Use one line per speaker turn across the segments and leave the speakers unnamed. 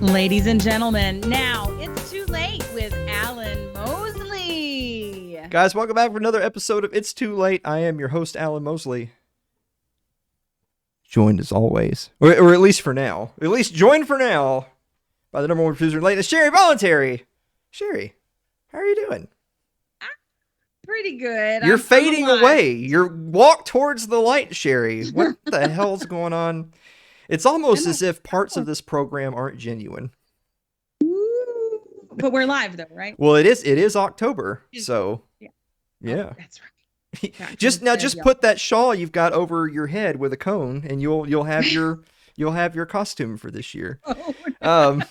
Ladies and gentlemen, now it's too late with Alan Mosley.
Guys, welcome back for another episode of It's Too Late. I am your host, Alan Mosley. Joined as always, or at least for now. At least joined for now by the number one producer in latest, Sherry Voluntary. Sherry, how are you doing?
Pretty good.
You're fading away. You're walk towards the light, Sherry. What the hell's going on? It's almost as if parts of this program aren't genuine.
But we're live though, right?
Well, it is October, so yeah.
Oh, that's right.
Just put that shawl you've got over your head with a cone, and you'll have your costume for this year.
Oh, no.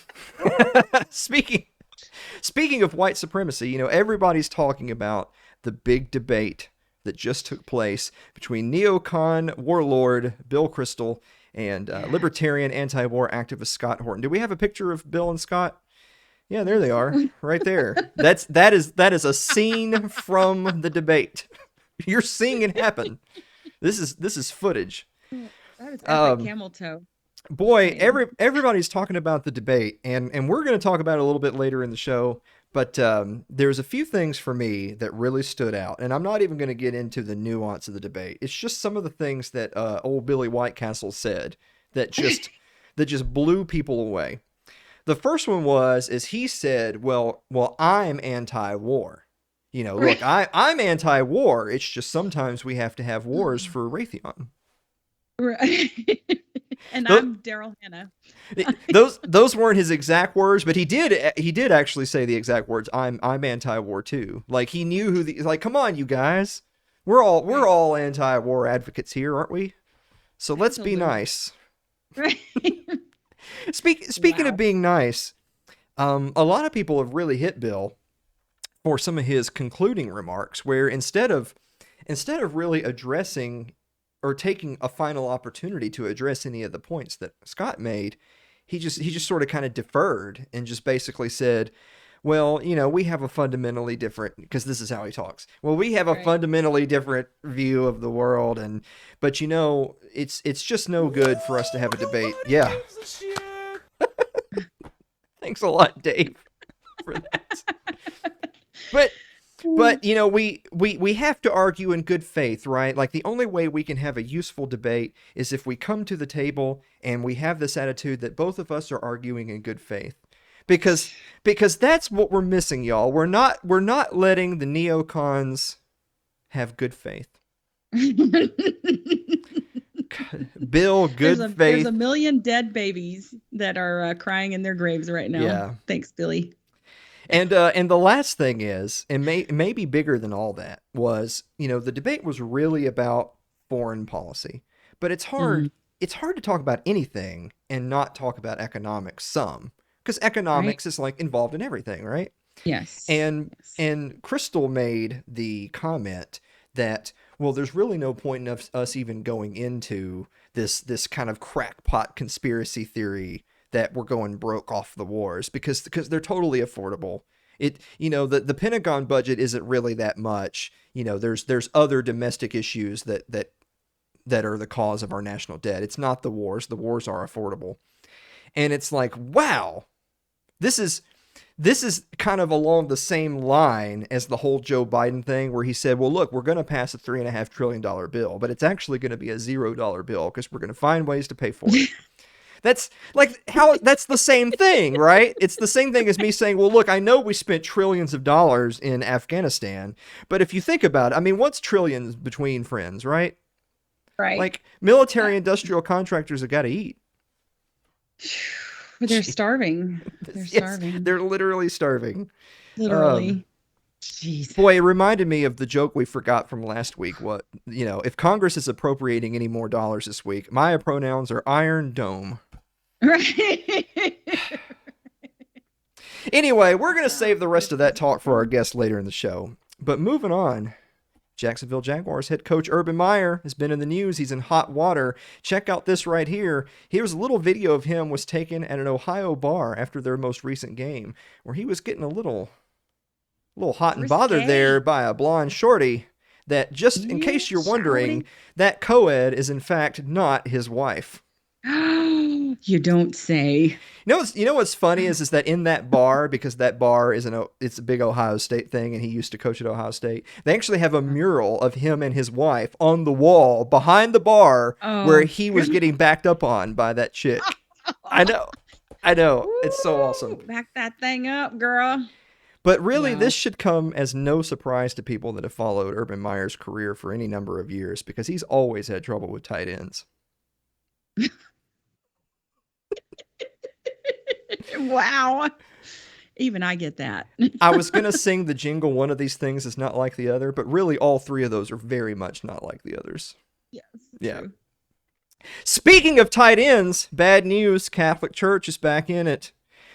Speaking of white supremacy, everybody's talking about the big debate that just took place between neocon warlord Bill Kristol and libertarian anti-war activist Scott Horton. Do we have a picture of Bill and Scott? Yeah, there they are, right there. That is a scene from the debate. You're seeing it happen. This is footage.
That is epic camel toe.
Boy, everybody's talking about the debate, and we're going to talk about it a little bit later in the show. But there's a few things for me that really stood out, and I'm not even going to get into the nuance of the debate. It's just some of the things that old Billy Whitecastle said that just blew people away. The first one is he said, well, I'm anti-war. Look, I'm anti-war. It's just sometimes we have to have wars for Raytheon.
Right. And I'm Daryl Hannah.
those weren't his exact words, but he did actually say the exact words. I'm anti-war too. Like he knew come on, you guys, we're all anti-war advocates here, aren't we? So let's be nice.
Right.
Speaking of being nice, a lot of people have really hit Bill for some of his concluding remarks, where instead of really addressing or taking a final opportunity to address any of the points that Scott made, he just sort of kind of deferred and just basically said, well, we have a fundamentally different, because this is how he talks. Well, we have a fundamentally different view of the world, but it's just no good for us to have a debate. Yeah. Thanks a lot, Dave, for that. But we have to argue in good faith, right? Like the only way we can have a useful debate is if we come to the table and we have this attitude that both of us are arguing in good faith. Because that's what we're missing, y'all. We're not letting the neocons have good faith. Bill, faith.
There's a million dead babies that are crying in their graves right now.
Yeah.
Thanks, Billy.
And the last thing is, and maybe bigger than all that, was, the debate was really about foreign policy. But it's hard to talk about anything and not talk about economics some. Because economics is involved in everything, right?
Yes.
And Kristol made the comment that, well, there's really no point in us even going into this kind of crackpot conspiracy theory that we're going broke off the wars because they're totally affordable. The Pentagon budget isn't really that much. There's other domestic issues that are the cause of our national debt. It's not the wars. The wars are affordable. And it's like, wow, this is kind of along the same line as the whole Joe Biden thing where he said, well, look, we're going to pass a $3.5 trillion bill, but it's actually going to be a $0 bill because we're going to find ways to pay for it. That's that's the same thing, right? It's the same thing as me saying, well, look, I know we spent trillions of dollars in Afghanistan, but if you think about it, I mean, what's trillions between friends, right?
Right.
Like military industrial contractors have got to eat.
They're starving. They're starving.
They're literally starving.
Literally. Jeez.
Boy, it reminded me of the joke we forgot from last week. If Congress is appropriating any more dollars this week, my pronouns are Iron Dome.
Right.
Anyway, we're going to save the rest of that talk for our guest later in the show. But moving on, Jacksonville Jaguars head coach Urban Meyer has been in the news. He's in hot water. Check out this right here. Here's a little video of him was taken at an Ohio bar after their most recent game, where he was getting a little hot and bothered there by a blonde shorty that, just in case you're wondering, that co-ed is in fact not his wife.
You don't say.
You know what's funny is that in that bar, because that bar it's a big Ohio State thing, and he used to coach at Ohio State. They actually have a mural of him and his wife on the wall behind the bar where he was getting backed up on by that chick. I know. It's so awesome.
Back that thing up, girl.
But really, this should come as no surprise to people that have followed Urban Meyer's career for any number of years, because he's always had trouble with tight ends.
Wow. Even I get that.
I was going to sing the jingle, one of these things is not like the other, but really all three of those are very much not like the others.
Yes.
Yeah.
True.
Speaking of tight ends, bad news, Catholic Church is back in it.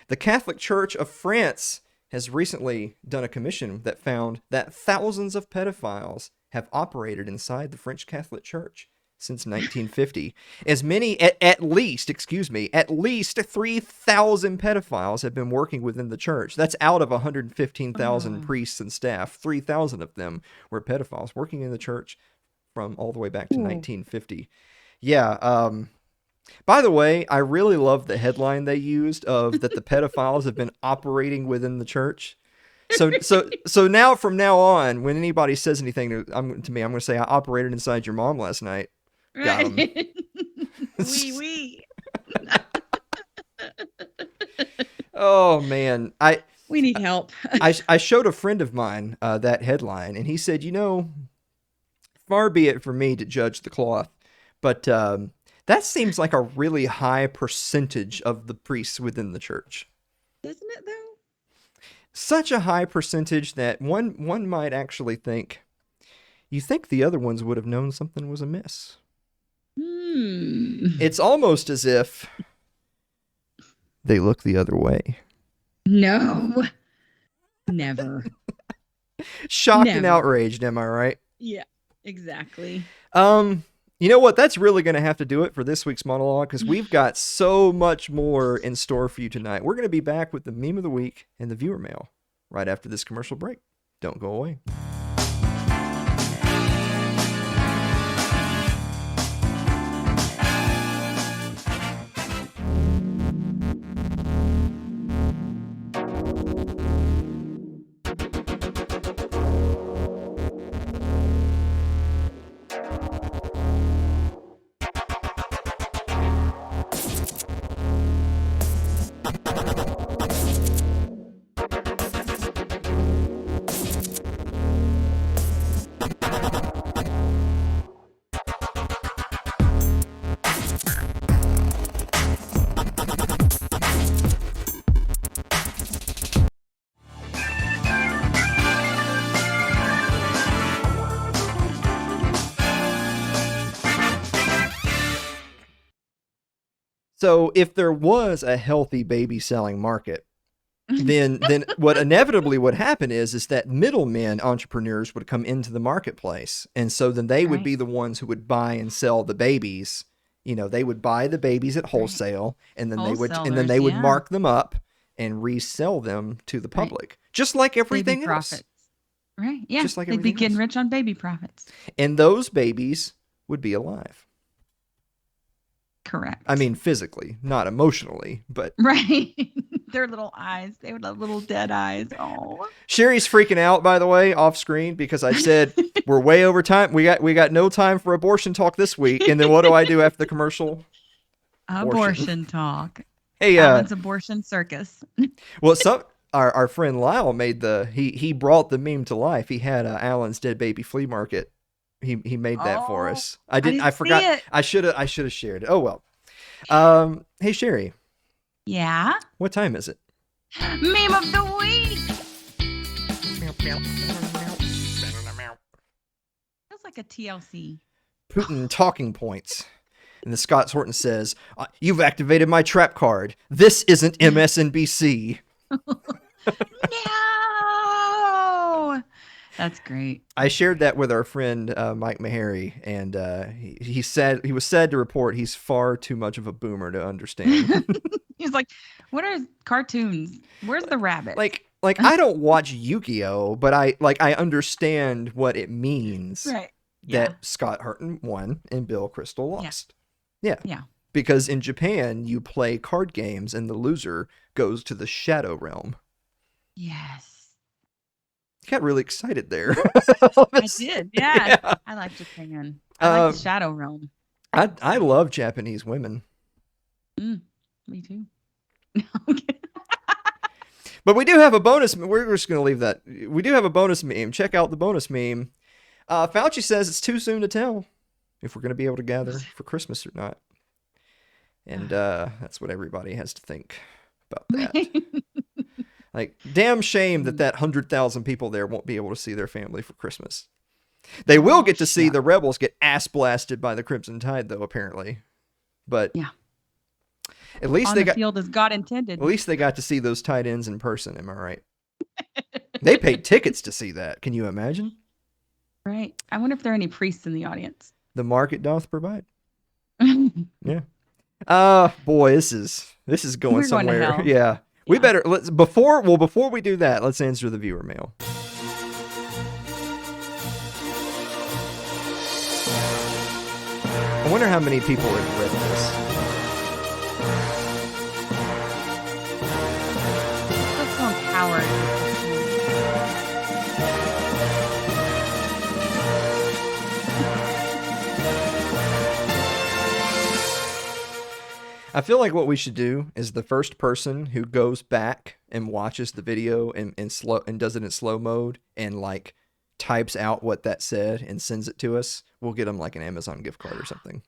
The Catholic Church of France has recently done a commission that found that thousands of pedophiles have operated inside the French Catholic Church since 1950. As many, at least 3,000 pedophiles have been working within the church. That's out of 115,000 priests and staff. 3,000 of them were pedophiles working in the church from all the way back to 1950. Yeah. By the way, I really love the headline they used of that the pedophiles have been operating within the church. So now, from now on, when anybody says anything to me, I'm going to say, I operated inside your mom last night. Got 'em.
Oui.
Oh man,
We need help.
I showed a friend of mine that headline, and he said, far be it for me to judge the cloth, but that seems like a really high percentage of the priests within the church.
Isn't it though?
Such a high percentage that one might actually think, you think the other ones would have known something was amiss. It's almost as if they look the other way.
No. Never.
Shocked and outraged, am I right?
Yeah, exactly.
You know what? That's really going to have to do it for this week's monologue, because we've got so much more in store for you tonight. We're going to be back with the meme of the week and the viewer mail right after this commercial break. Don't go away. So if there was a healthy baby selling market, then what inevitably would happen is that middlemen entrepreneurs would come into the marketplace. And so then they would be the ones who would buy and sell the babies. They would buy the babies at wholesale, and then they would mark them up and resell them to the public. Just like everything else.
Profits. Right. Yeah.
Just like
they'd be
everything
getting
else.
rich on baby profits.
And those babies would be alive.
Correct.
I mean, physically, not emotionally, but
right. Their little eyes. They would have little dead eyes. Oh.
Sherry's freaking out, by the way, off screen, because I said we're way over time. We got no time for abortion talk this week. And then what do I do after the commercial?
Abortion talk.
Hey,
Alan's abortion circus.
Well, our friend Lyle made he brought the meme to life. He had Alan's dead baby flea market. He made that for us. I forgot.
See it.
I should have shared it. Oh well. Hey Sherry.
Yeah.
What time is it?
Meme of the week. Feels like a TLC.
Putin talking points. And the Scott Horton says, "You've activated my trap card. This isn't MSNBC."
No. That's great.
I shared that with our friend Mike Meharry, and he said he was sad to report he's far too much of a boomer to understand.
He's like, "What are cartoons? Where's the rabbit?"
Like I don't watch Yu-Gi-Oh, but I understand what it means.
Right.
That Scott Horton won and Bill Kristol lost. Yeah.
Yeah.
because in Japan you play card games and the loser goes to the Shadow Realm.
Yes.
You got really excited there.
I did. Yeah.
Yeah.
I like Japan. I like the
Um,
Shadow Realm.
I love Japanese women.
Me too. Okay.
But we do have a bonus. We're just going to leave that. We do have a bonus meme. Check out the bonus meme. Fauci says it's too soon to tell if we're going to be able to gather for Christmas or not. And that's what everybody has to think about that. Like, damn shame that 100,000 people there won't be able to see their family for Christmas. They will get to see the rebels get ass blasted by the Crimson Tide, though, apparently. But
yeah,
at least
on
they
the
got
field as God intended.
at least they got to see those tight ends in person. Am I right? They paid tickets to see that. Can you imagine?
Right. I wonder if there are any priests in the audience.
The market doth provide. Yeah. Boy, this is going
We're going to
somewhere.
hell.
Yeah. We
Yeah.
better before we do that, let's answer the viewer mail. I wonder how many people have read this.
Let's go Howard.
I feel like what we should do is the first person who goes back and watches the video in slow and does it in slow mode and like types out what that said and sends it to us, we'll get them like an Amazon gift card or something.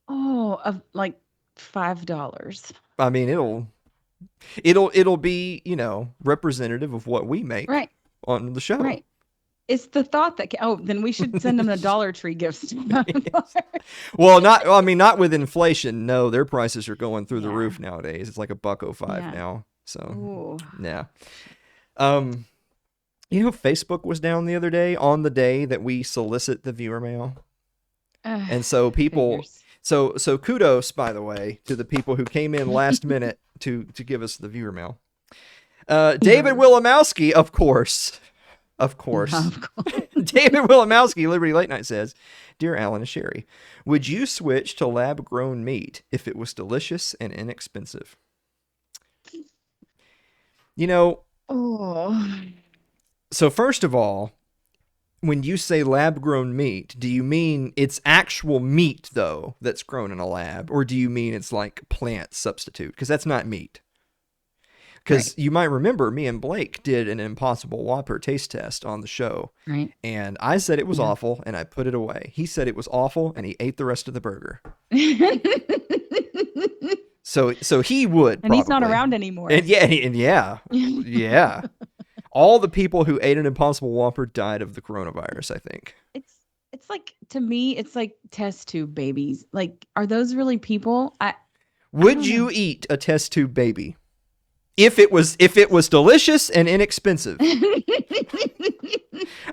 Oh, of like $5.
I mean, it'll be, representative of what we make
Right.
on the show.
Right. It's the thought that then we should send them the Dollar Tree gifts.
Well, not with inflation. No, their prices are going through the
Yeah.
roof nowadays. It's like $1.05
Yeah.
now. So,
Ooh.
yeah. Facebook was down the other day on the day that we solicit the viewer mail. And so people
Figures.
so kudos, by the way, to the people who came in last minute to give us the viewer mail. David Wilimowski, of course. Of course. David Wilimowski, Liberty Late Night says, Dear Alan and Sherry, would you switch to lab-grown meat if it was delicious and inexpensive?
Oh.
So first of all, when you say lab-grown meat, do you mean it's actual meat, though, that's grown in a lab? Or do you mean it's like plant substitute? Because that's not meat. Because you might remember me and Blake did an Impossible Whopper taste test on the show.
Right.
And I said it was awful, and I put it away. He said it was awful, and he ate the rest of the burger. So he would,
And he's not
probably.
around anymore.
And yeah. All the people who ate an Impossible Whopper died of the coronavirus, I think.
It's like, to me, it's like test tube babies. Like, are those really people?
Would you eat a test tube baby if it was delicious and inexpensive?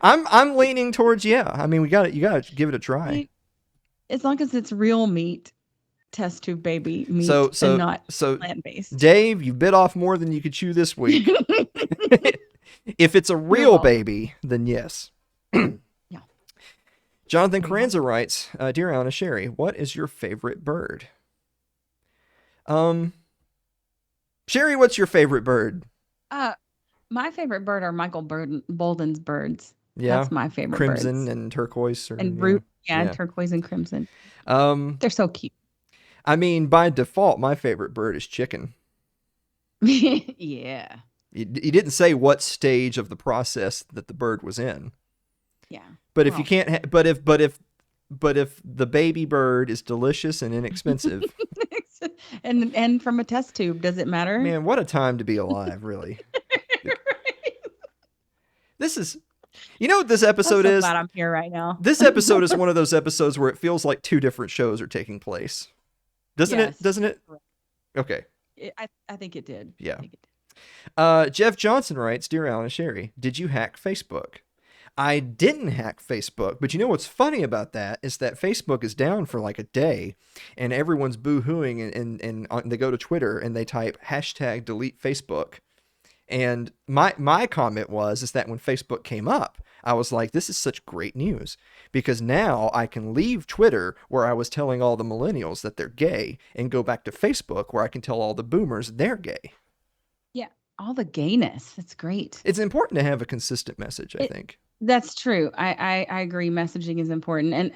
I'm leaning towards yeah. I mean, you got to give it a try.
As long as it's real meat, test tube baby meat,
So
and not plant-based.
Dave, you bit off more than you could chew this week. If it's a real baby, then yes.
Yeah.
Jonathan Carranza writes, Dear Alan and Sherry, what is your favorite bird? Sherry, what's your favorite bird?
My favorite bird are Michael Bolden's birds.
Yeah,
That's my favorite
crimson
birds.
and turquoise.
And root, turquoise and crimson.
They're
so cute.
I mean, by default, my favorite bird is chicken.
Yeah.
You didn't say what stage of the process that the bird was in.
Yeah.
But if you can't, but if the baby bird is delicious and inexpensive,
and from a test tube, does it matter?
man, what a time to be alive, really. This is, what this episode
I'm so
is?
glad I'm here right now.
This episode is one of those episodes where it feels like two different shows are taking place. Doesn't it? Doesn't it? Okay.
I think it did.
Yeah.
I think it did.
Jeff Johnson writes, Dear Alan and Sherry, did you hack Facebook? I didn't hack Facebook, but you know what's funny about that is that Facebook is down for like a day, and everyone's boo-hooing, and they go to Twitter and they type #delete Facebook. And my comment is that when Facebook came up, I was like, this is such great news, because now I can leave Twitter, where I was telling all the millennials that they're gay, and go back to Facebook, where I can tell all the boomers they're gay.
Yeah, all the gayness. That's great.
It's important to have a consistent message, I think.
That's true. I agree. Messaging is important. And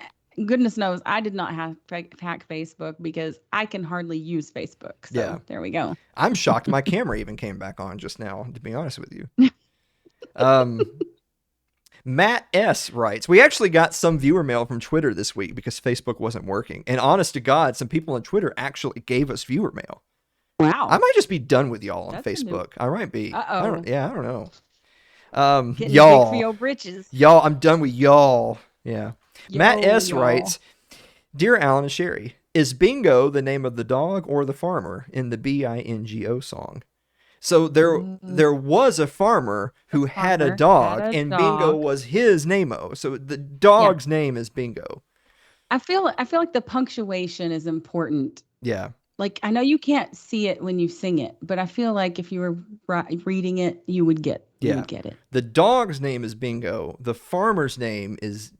goodness knows I did not hack Facebook because I can hardly use Facebook. So
Yeah.
there we go.
I'm shocked my camera even came back on just now, to be honest with you. Matt S. writes, we actually got some viewer mail from Twitter this week because Facebook wasn't working. And honest to God, some people on Twitter actually gave us viewer mail.
Wow.
I might just be done with y'all on
That's
Facebook. I might be.
Uh-oh.
I don't know.
Getting
Y'all.
big for your britches.
Y'all, I'm done with y'all. Yeah. Matt S.
Y'all.
writes, Dear Alan and Sherry, is Bingo the name of the dog or the farmer in the Bingo song? So there was a farmer who had a dog, and Bingo was his name-o. So the dog's name is Bingo.
I feel like the punctuation is important.
Yeah.
Like, I know you can't see it when you sing it, but I feel like if you were reading it, you would get it.
The dog's name is Bingo. The farmer's name is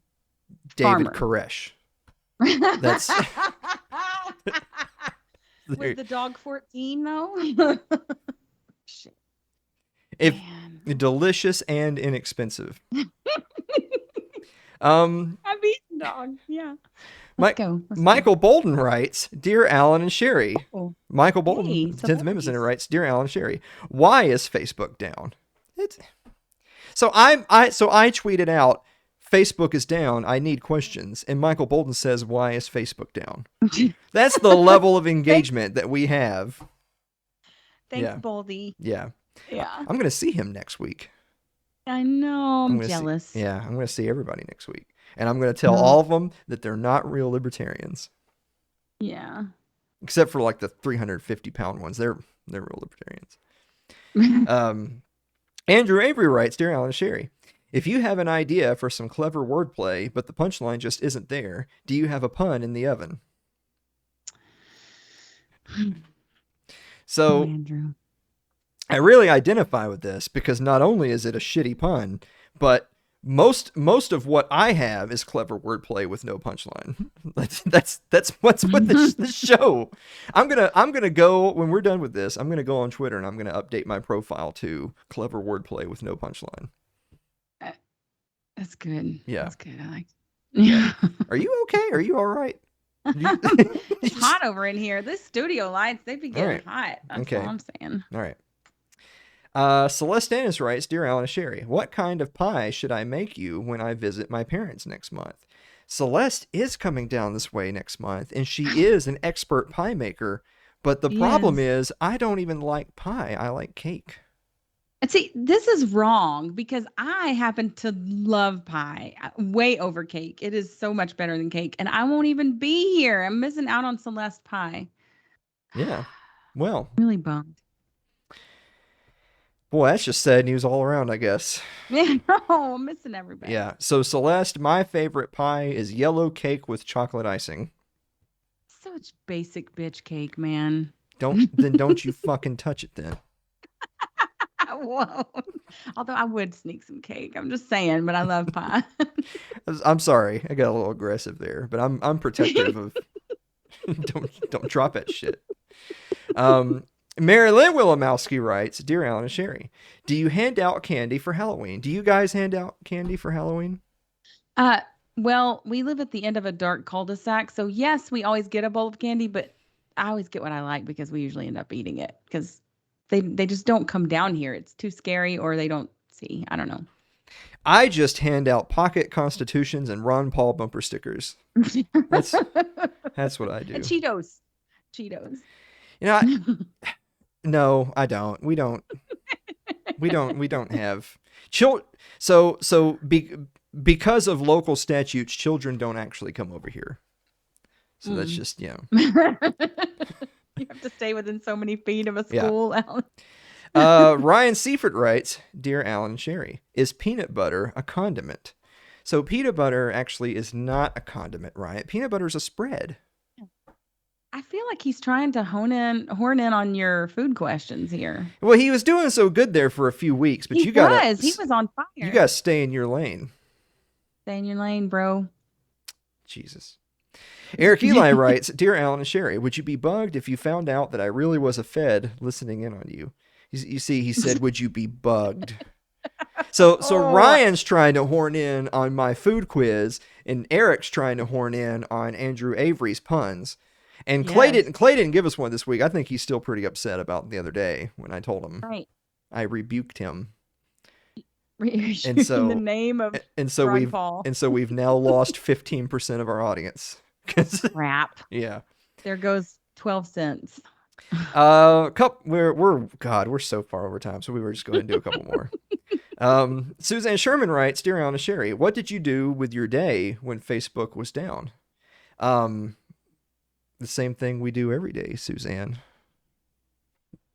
David Koresh. That's
Was the dog 14 though? Shit.
Delicious and inexpensive.
I've eaten dog. Yeah. Let's go.
Michael Bolden writes, Dear Alan and Sherry.
Oh.
Michael Bolden, 10th Amendment Center, writes, Dear Alan and Sherry, why is Facebook down? So I tweeted out, Facebook is down, I need questions. And Michael Bolden says, why is Facebook down? That's the level of engagement that we have.
Thanks, Boldy.
Yeah.
Yeah.
I'm going to see him next week.
I know. I'm jealous.
I'm going to see everybody next week. And I'm going to tell all of them that they're not real libertarians.
Yeah.
Except for like the 350-pound ones. They're real libertarians. Andrew Avery writes, Dear Alan and Sherry, if you have an idea for some clever wordplay, but the punchline just isn't there, do you have a pun in the oven? So,
Andrew.
I really identify with this because not only is it a shitty pun, but most of what I have is clever wordplay with no punchline. That's what's with this show. I'm gonna go when we're done with this. I'm gonna go on Twitter and I'm gonna update my profile to clever wordplay with no punchline.
That's good.
Yeah,
that's good. I like.
Yeah. Are you okay? Are you all right?
It's hot over in here. This studio lights, they've been getting hot. That's all I'm saying.
All right. Celeste Dennis writes, Dear Alan and Sherry, what kind of pie should I make you when I visit my parents next month? Celeste is coming down this way next month, and she is an expert pie maker, but the problem is I don't even like pie. I like cake.
And see, this is wrong because I happen to love pie way over cake. It is so much better than cake, and I won't even be here. I'm missing out on Celeste pie.
Yeah. Well.
Really bummed.
Boy, that's just sad news all around, I guess.
Yeah, no, I'm missing everybody.
Yeah. So, Celeste, my favorite pie is yellow cake with chocolate icing.
Such basic bitch cake, man.
Don't you fucking touch it then.
I won't. Although I would sneak some cake. I'm just saying, but I love pie.
I'm sorry. I got a little aggressive there, but I'm protective of don't drop that shit. Mary Lynn Willimowski writes, Dear Alan and Sherry, do you hand out candy for Halloween? Do you guys hand out candy for Halloween?
Well, we live at the end of a dark cul-de-sac, so yes, we always get a bowl of candy, but I always get what I like because we usually end up eating it because they just don't come down here. It's too scary or they don't see. I don't know.
I just hand out pocket constitutions and Ron Paul bumper stickers. That's what I do.
And Cheetos.
You know, no, I don't. We don't have because of local statutes, children don't actually come over here. So that's just,
You have to stay within so many feet of a school.
Yeah. Ryan Seifert writes, Dear Alan and Sherry, is peanut butter a condiment? So peanut butter actually is not a condiment, Ryan. Peanut butter is a spread.
I feel like he's trying to horn in on your food questions here.
Well, he was doing so good there for a few weeks, but he was on fire. You got to stay in your lane.
Stay in your lane, bro.
Jesus. Eric Eli writes, Dear Alan and Sherry, would you be bugged if you found out that I really was a Fed listening in on you? You see, he said, would you be bugged? So Ryan's trying to horn in on my food quiz, and Eric's trying to horn in on Andrew Avery's puns. And Clay didn't give us one this week. I think he's still pretty upset about the other day when I told him.
Right.
I rebuked him.
And so in the name of
we've
Paul.
we've now lost 15% of our audience.
Crap.
Yeah.
There goes 12 cents.
We're so far over time, so we were just going to do a couple more. Suzanne Sherman writes, Dear Alan and Sherry, what did you do with your day when Facebook was down? The same thing we do every day, Suzanne.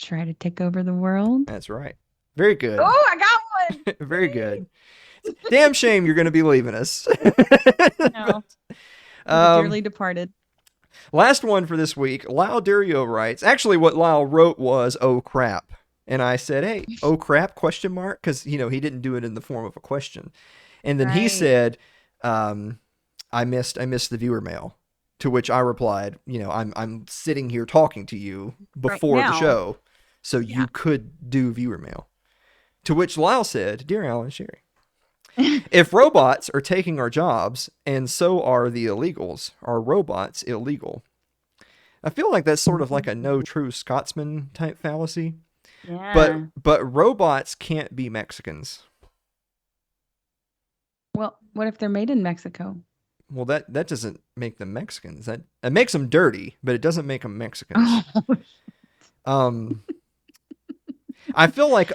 Try to take over the world.
That's right. Very good.
Oh, I got one.
Very good. Damn shame you're going to be leaving us.
No. Dearly departed.
Last one for this week. Lyle Durio writes, actually what Lyle wrote was, oh crap. And I said, hey, oh crap, question mark? Because, he didn't do it in the form of a question. And then he said, I missed the viewer mail. To which I replied, I'm sitting here talking to you before the show, so you could do viewer mail. To which Lyle said, Dear Alan and Sherry, if robots are taking our jobs, and so are the illegals, are robots illegal? I feel like that's sort of like a no true Scotsman type fallacy.
Yeah.
But robots can't be Mexicans.
Well, what if they're made in Mexico?
Well, that doesn't make them Mexicans. That makes them dirty, but it doesn't make them Mexicans. I feel like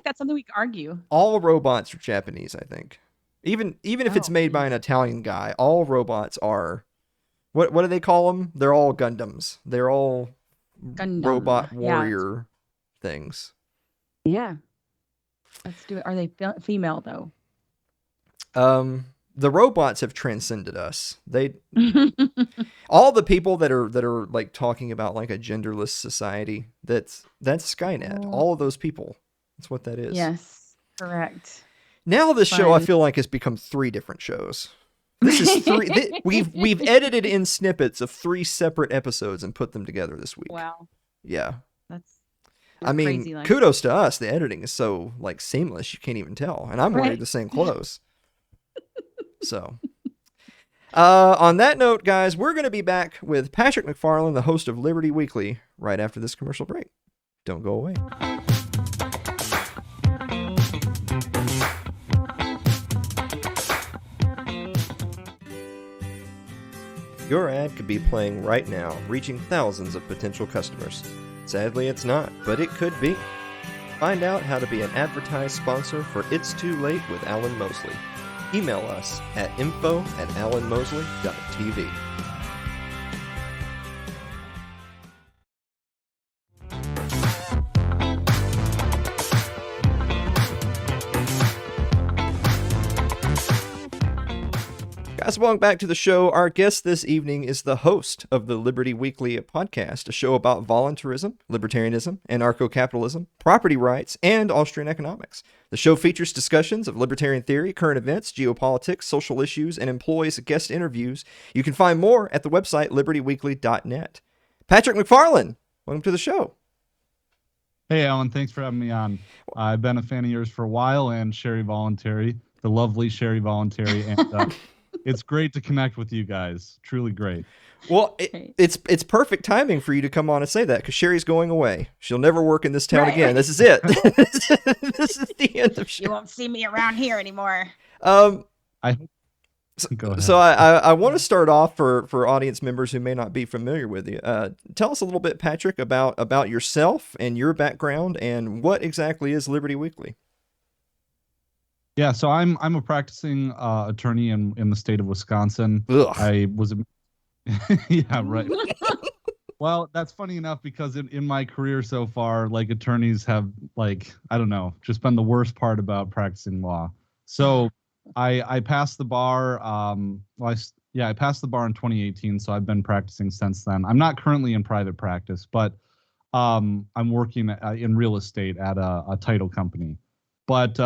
that's
something we could argue.
All robots are Japanese, I think. Even if it's made by an Italian guy, all robots are. What do they call them? They're all Gundams. They're all Gundam. Robot warrior things.
Yeah. Let's do it. Are they female though?
The robots have transcended us. They all the people that are like talking about like a genderless society, that's Skynet. All of those people. That's what that is.
Yes, correct.
Now this show I feel like has become 3 different shows. This is 3 we've edited in snippets of 3 separate episodes and put them together this week.
Wow.
Yeah.
That's
crazy, kudos to us. The editing is so like seamless you can't even tell. And I'm wearing the same clothes. So, on that note, guys, we're going to be back with Patrick McFarland, the host of Liberty Weekly, right after this commercial break. Don't go away. Your ad could be playing right now, reaching thousands of potential customers. Sadly, it's not, but it could be. Find out how to be an advertised sponsor for It's Too Late with Alan Mosley. Email us at info@alanmosley.tv. Guys, welcome back to the show. Our guest this evening is the host of the Liberty Weekly podcast, a show about voluntarism, libertarianism, anarcho-capitalism, property rights, and Austrian economics. The show features discussions of libertarian theory, current events, geopolitics, social issues, and employs guest interviews. You can find more at the website libertyweekly.net. Patrick McFarland, welcome to the show.
Hey, Alan, thanks for having me on. I've been a fan of yours for a while, and Sherry Voluntary, the lovely Sherry Voluntary, and it's great to connect with you guys. Truly great.
Well, it's perfect timing for you to come on and say that, because Sherry's going away. She'll never work in this town again. This is it. This is the end of Sherry.
You won't see me around here anymore.
Go ahead. So I want to start off for audience members who may not be familiar with you. Tell us a little bit, Patrick, about yourself and your background, and what exactly is Liberty Weekly.
Yeah, so I'm a practicing attorney in the state of Wisconsin.
Ugh.
I was yeah, right. Well, that's funny enough, because in my career so far, like, attorneys have, like, I don't know, just been the worst part about practicing law. So I passed the bar. I passed the bar in 2018, so I've been practicing since then. I'm not currently in private practice, but I'm working in real estate at a title company. But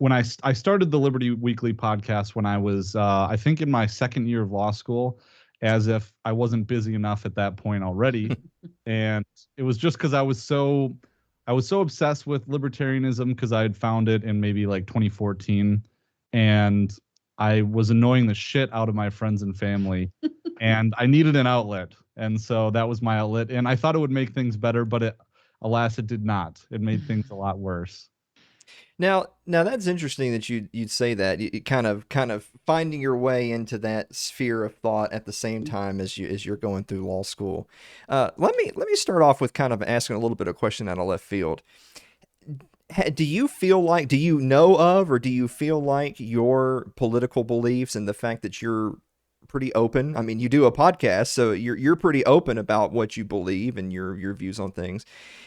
I started the Liberty Weekly podcast when I was I think in my second year of law school, as if I wasn't busy enough at that point already, and it was just because I was so obsessed with libertarianism because I had found it in maybe like 2014, and I was annoying the shit out of my friends and family, and I needed an outlet, and so that was my outlet, and I thought it would make things better, but alas, it did not. It made things a lot worse.
Now that's interesting that you'd say that. You kind of finding your way into that sphere of thought at the same time as you're going through law school. Let me start off with kind of asking a little bit of question out of left field. Do you feel like, do you know of, or do you feel like your political beliefs and the fact that you're pretty open? I mean, you do a podcast, so you're pretty open about what you believe and your views on things.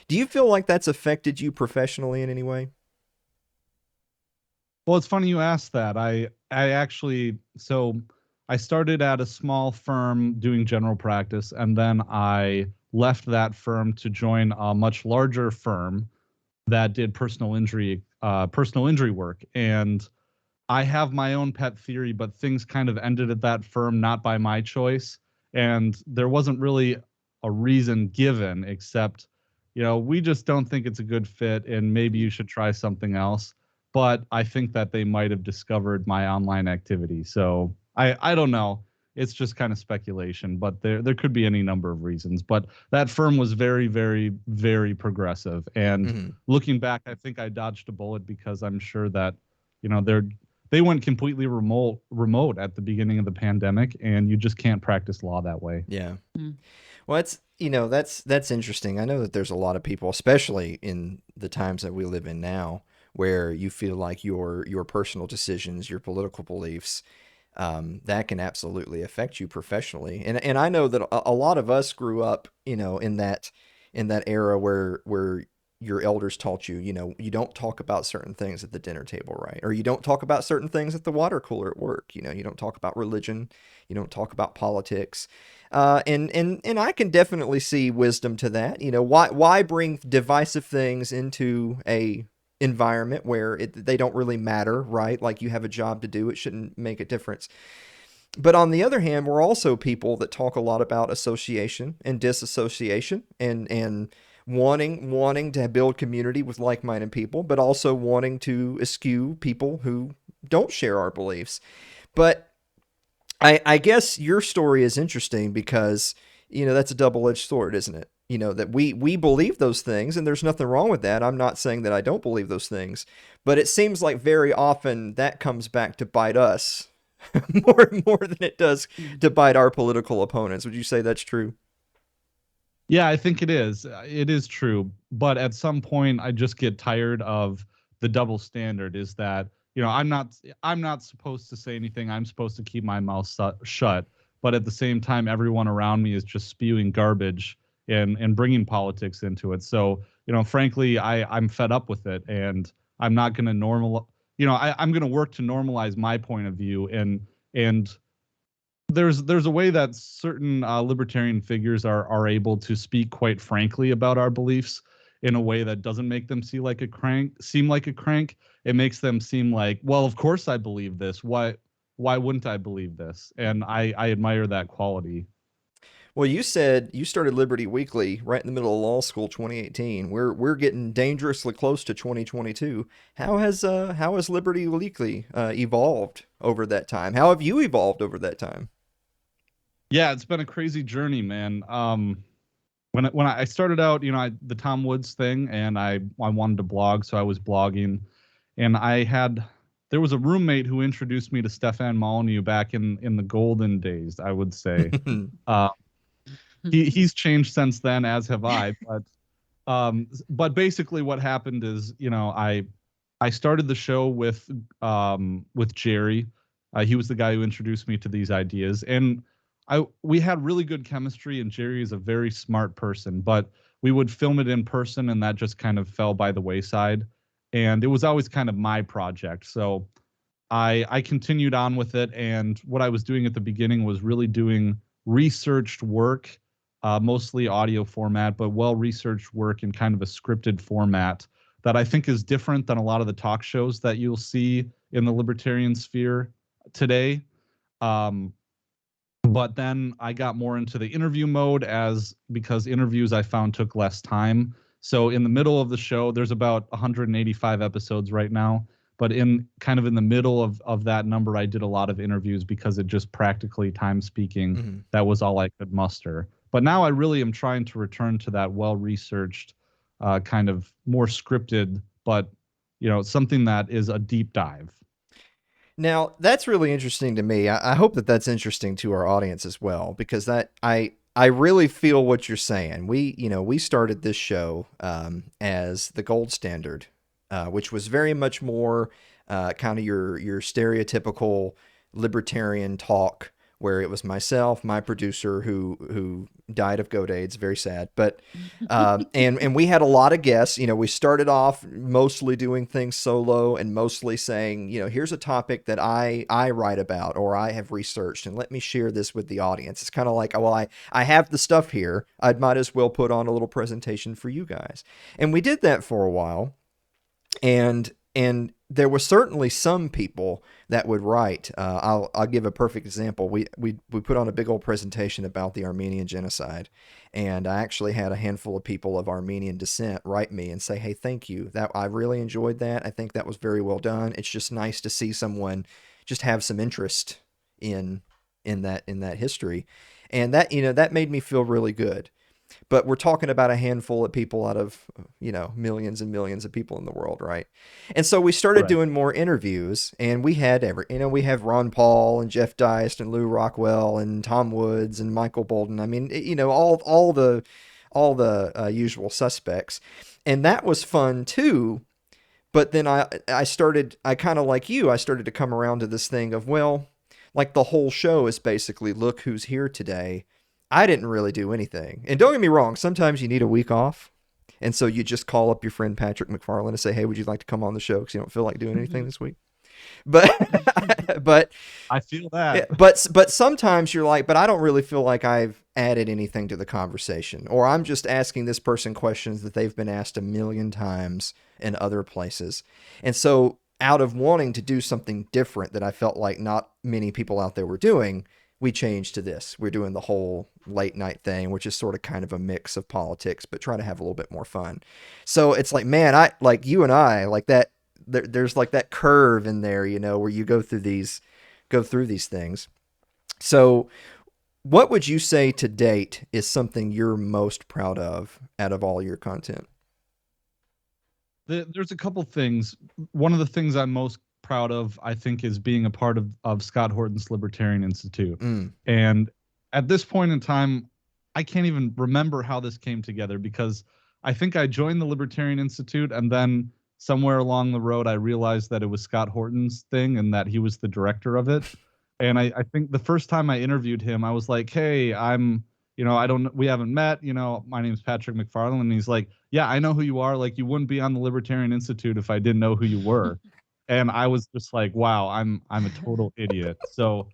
Do you feel like that's affected you professionally in any way?
Well, it's funny you asked that. I actually so I started at a small firm doing general practice, and then I left that firm to join a much larger firm that did personal injury work. And I have my own pet theory, but things kind of ended at that firm not by my choice, and there wasn't really a reason given except, we just don't think it's a good fit, and maybe you should try something else. But I think that they might have discovered my online activity. So I don't know. It's just kind of speculation, but there could be any number of reasons. But that firm was very, very, very progressive. And
Mm-hmm.
looking back, I think I dodged a bullet because I'm sure that, they went completely remote at the beginning of the pandemic, and you just can't practice law that way.
Yeah.
Mm.
Well, that's interesting. I know that there's a lot of people, especially in the times that we live in now, where you feel like your personal decisions, your political beliefs, that can absolutely affect you professionally. And I know that a lot of us grew up, in that era where your elders taught you, you don't talk about certain things at the dinner table, right? Or you don't talk about certain things at the water cooler at work. You don't talk about religion, you don't talk about politics. And I can definitely see wisdom to that. Why bring divisive things into a environment where they don't really matter, right? Like, you have a job to do, it shouldn't make a difference. But on the other hand, we're also people that talk a lot about association and disassociation, and wanting to build community with like-minded people, but also wanting to eschew people who don't share our beliefs. But I guess your story is interesting because, that's a double-edged sword, isn't it? That we believe those things, and there's nothing wrong with that. I'm not saying that I don't believe those things, but it seems like very often that comes back to bite us more than it does to bite our political opponents. Would you say that's true?
Yeah, I think it is. It is true. But at some point, I just get tired of the double standard. Is that, I'm not supposed to say anything. I'm supposed to keep my mouth shut. But at the same time, everyone around me is just spewing garbage and bringing politics into it. So, frankly, I'm fed up with it, and I'm not going to I'm going to work to normalize my point of view, and there's a way that certain libertarian figures are able to speak quite frankly about our beliefs in a way that doesn't make them seem like a crank. It makes them seem like, well, of course I believe this. Why wouldn't I believe this? And I admire that quality.
Well, you said you started Liberty Weekly right in the middle of law school, 2018. We're getting dangerously close to 2022. How has Liberty Weekly evolved over that time? How have you evolved over that time?
Yeah, it's been a crazy journey, man. When I started out, the Tom Woods thing, and I wanted to blog, so I was blogging, and there was a roommate who introduced me to Stefan Molyneux back in the golden days, I would say. He's changed since then, as have I. But basically, what happened is, I started the show with Jerry. He was the guy who introduced me to these ideas, and we had really good chemistry. And Jerry is a very smart person, but we would film it in person, and that just kind of fell by the wayside. And it was always kind of my project, so I continued on with it. And what I was doing at the beginning was really doing researched work, mostly audio format, but well-researched work in kind of a scripted format that I think is different than a lot of the talk shows that you'll see in the libertarian sphere today. But then I got more into the interview mode because interviews I found took less time. So in the middle of the show, there's about 185 episodes right now. But in the middle of that number, I did a lot of interviews because it just practically, time speaking, that was all I could muster. But now I really am trying to return to that well-researched, kind of more scripted, but something that is a deep dive.
Now, that's really interesting to me. I hope that that's interesting to our audience as well, because that I really feel what you're saying. We started this show as the gold standard, which was very much more kind of your stereotypical libertarian talk, where it was myself, my producer, who died of goat AIDS, very sad. But and we had a lot of guests. We started off mostly doing things solo and mostly saying, here's a topic that I write about or I have researched, and let me share this with the audience. It's kind of like, well, I have the stuff here. I might as well put on a little presentation for you guys. And we did that for a while, and there were certainly some people that would write. I'll give a perfect example. We put on a big old presentation about the Armenian genocide, and I actually had a handful of people of Armenian descent write me and say, "Hey, thank you. That I really enjoyed that. I think that was very well done. It's just nice to see someone just have some interest in that history," and that made me feel really good. But we're talking about a handful of people out of, millions and millions of people in the world, right? And so we started doing more interviews, and we had we have Ron Paul and Jeff Deist and Lou Rockwell and Tom Woods and Michael Bolden. I mean, all the usual suspects, and that was fun too. But then I kind of like you, I started to come around to this thing of, well, like the whole show is basically, look who's here today. I didn't really do anything. And don't get me wrong, sometimes you need a week off. And so you just call up your friend Patrick McFarland and say, "Hey, would you like to come on the show because you don't feel like doing anything this week?" But
I feel that.
But sometimes you're like, but I don't really feel like I've added anything to the conversation, or I'm just asking this person questions that they've been asked a million times in other places. And so out of wanting to do something different that I felt like not many people out there were doing, we changed to this. We're doing the whole late night thing, which is sort of kind of a mix of politics, but try to have a little bit more fun. So it's like, man, I like you and I like that. There's like that curve in there, where you go through these things. So what would you say to date is something you're most proud of out of all your content?
There's a couple things. One of the things I'm most proud of, I think, is being a part of Scott Horton's Libertarian Institute. And at this point in time, I can't even remember how this came together, because I think I joined the Libertarian Institute, and then somewhere along the road, I realized that it was Scott Horton's thing and that he was the director of it. And I think the first time I interviewed him, I was like, "Hey, we haven't met, my name's Patrick McFarland." And he's like, "Yeah, I know who you are. Like, you wouldn't be on the Libertarian Institute if I didn't know who you were." And I was just like, wow, I'm a total idiot. So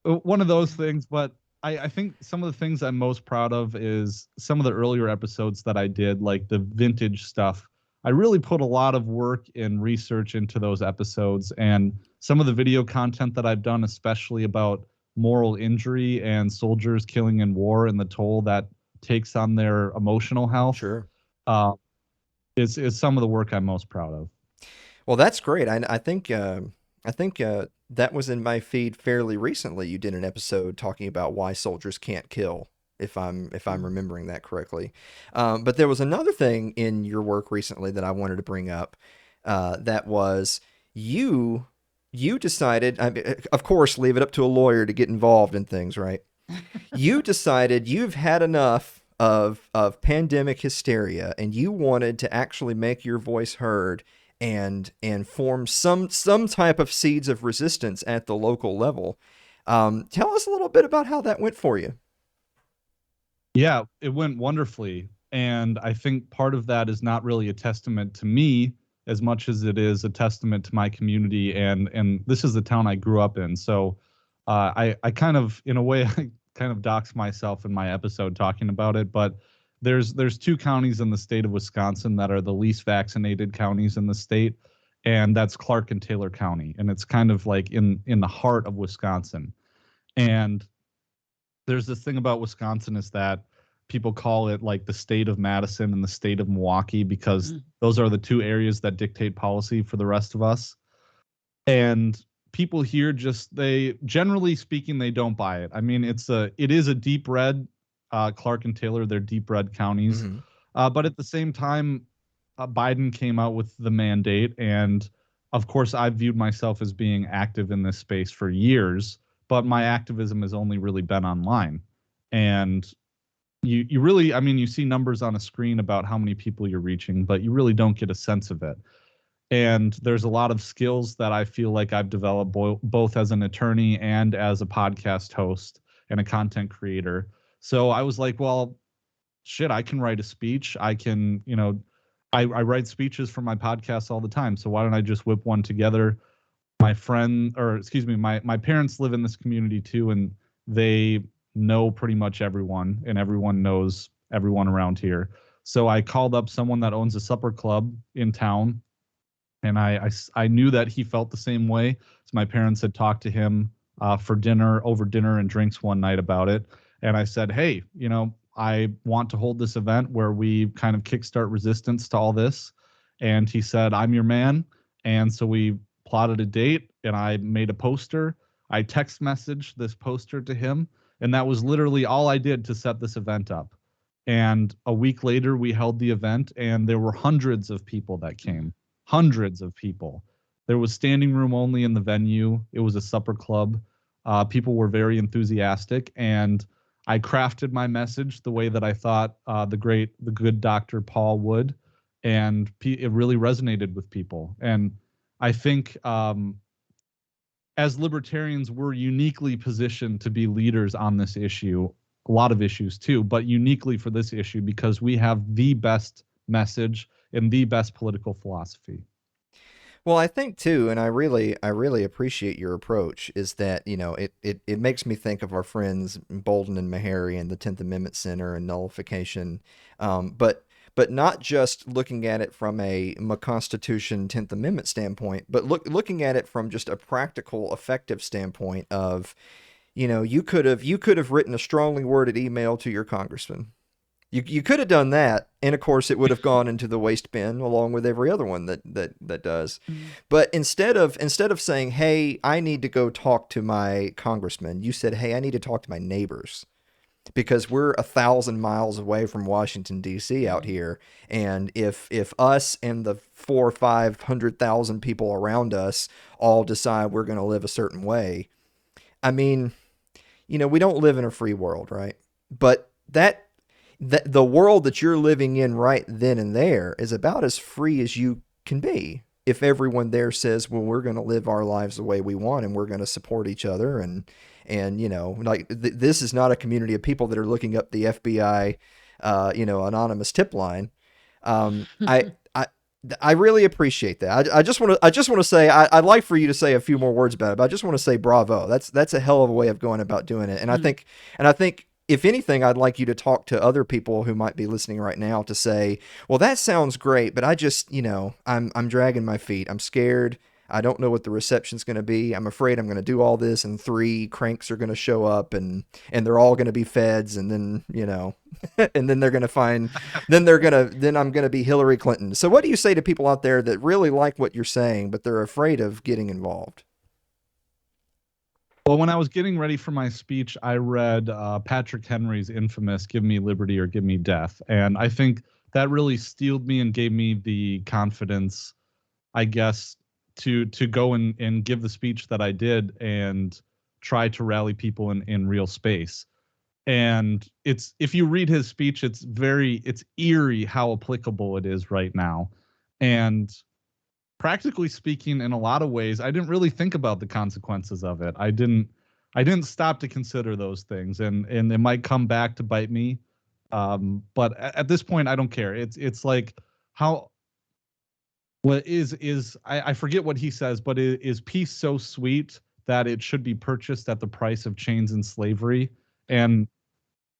one of those things. But I think some of the things I'm most proud of is some of the earlier episodes that I did, like the vintage stuff. I really put a lot of work and research into those episodes, and some of the video content that I've done, especially about moral injury and soldiers killing in war and the toll that takes on their emotional health.
Sure.
Is some of the work I'm most proud of.
Well, that's great. I think that was in my feed fairly recently. You did an episode talking about why soldiers can't kill, if I'm remembering that correctly. But there was another thing in your work recently that I wanted to bring up. That was you decided, of course, leave it up to a lawyer to get involved in things, right? You decided you've had enough of pandemic hysteria, and you wanted to actually make your voice heard and form some type of seeds of resistance at the local level. Tell us a little bit about how that went for you.
Yeah, it went wonderfully. And I think part of that is not really a testament to me as much as it is a testament to my community. And this is the town I grew up in. So I kind of, in a way, I kind of dox myself in my episode talking about it. But there's two counties in the state of Wisconsin that are the least vaccinated counties in the state, and that's Clark and Taylor County, and it's kind of like in the heart of Wisconsin. And there's this thing about Wisconsin is that people call it like the state of Madison and the state of Milwaukee because those are the two areas that dictate policy for the rest of us. And people here they generally speaking, they don't buy it. I mean, it is a deep red. Clark and Taylor, they're deep red counties. But at the same time, Biden came out with the mandate. And of course, I've viewed myself as being active in this space for years, but my activism has only really been online. And you really, I mean, you see numbers on a screen about how many people you're reaching, but you really don't get a sense of it. And there's a lot of skills that I feel like I've developed both as an attorney and as a podcast host and a content creator. So I was like, well, shit, I can write a speech. I can, I write speeches for my podcast all the time. So why don't I just whip one together? My parents live in this community too, and they know pretty much everyone, and everyone knows everyone around here. So I called up someone that owns a supper club in town, and I knew that he felt the same way. So my parents had talked to him over dinner and drinks one night about it. And I said, hey, I want to hold this event where we kind of kickstart resistance to all this. And he said, I'm your man. And so we plotted a date, and I made a poster. I text messaged this poster to him. And that was literally all I did to set this event up. And a week later, we held the event, and there were hundreds of people that came. Hundreds of people. There was standing room only in the venue. It was a supper club. People were very enthusiastic, and I crafted my message the way that I thought the good Dr. Paul would, and it really resonated with people. And I think as libertarians, we're uniquely positioned to be leaders on this issue, a lot of issues too, but uniquely for this issue because we have the best message and the best political philosophy.
Well, I think too, and I really appreciate your approach, is that, it makes me think of our friends Bolden and Meharry and the 10th Amendment Center and nullification, but not just looking at it from a Constitution 10th Amendment standpoint, but looking at it from just a practical, effective standpoint of, you could have written a strongly worded email to your congressman. You could have done that, and of course it would have gone into the waste bin along with every other one that does. But instead of saying, "Hey, I need to go talk to my congressman," you said, "Hey, I need to talk to my neighbors." Because we're 1,000 miles away from Washington, D.C. out here. And if us and the 400,000 or 500,000 people around us all decide we're going to live a certain way, I mean, we don't live in a free world, right? But the world that you're living in right then and there is about as free as you can be. If everyone there says, well, we're going to live our lives the way we want and we're going to support each other and this is not a community of people that are looking up the FBI, anonymous tip line. I really appreciate that. I just want to say I'd like for you to say a few more words about it, but I just want to say bravo. That's a hell of a way of going about doing it. And I think if anything, I'd like you to talk to other people who might be listening right now to say, well, that sounds great, but I just, I'm dragging my feet. I'm scared. I don't know what the reception's going to be. I'm afraid I'm going to do all this and 3 cranks are going to show up and they're all going to be feds. And then, and then they're going to find, then I'm going to be Hillary Clinton. So what do you say to people out there that really like what you're saying, but they're afraid of getting involved?
Well, when I was getting ready for my speech, I read Patrick Henry's infamous "Give me liberty or give me death." And I think that really steeled me and gave me the confidence, I guess, to go and give the speech that I did and try to rally people in real space. And if you read his speech, it's eerie how applicable it is right now. And practically speaking, in a lot of ways, I didn't really think about the consequences of it. I didn't stop to consider those things, and it might come back to bite me. But at this point, I don't care. It's like how. What I forget what he says, but is peace so sweet that it should be purchased at the price of chains and slavery? And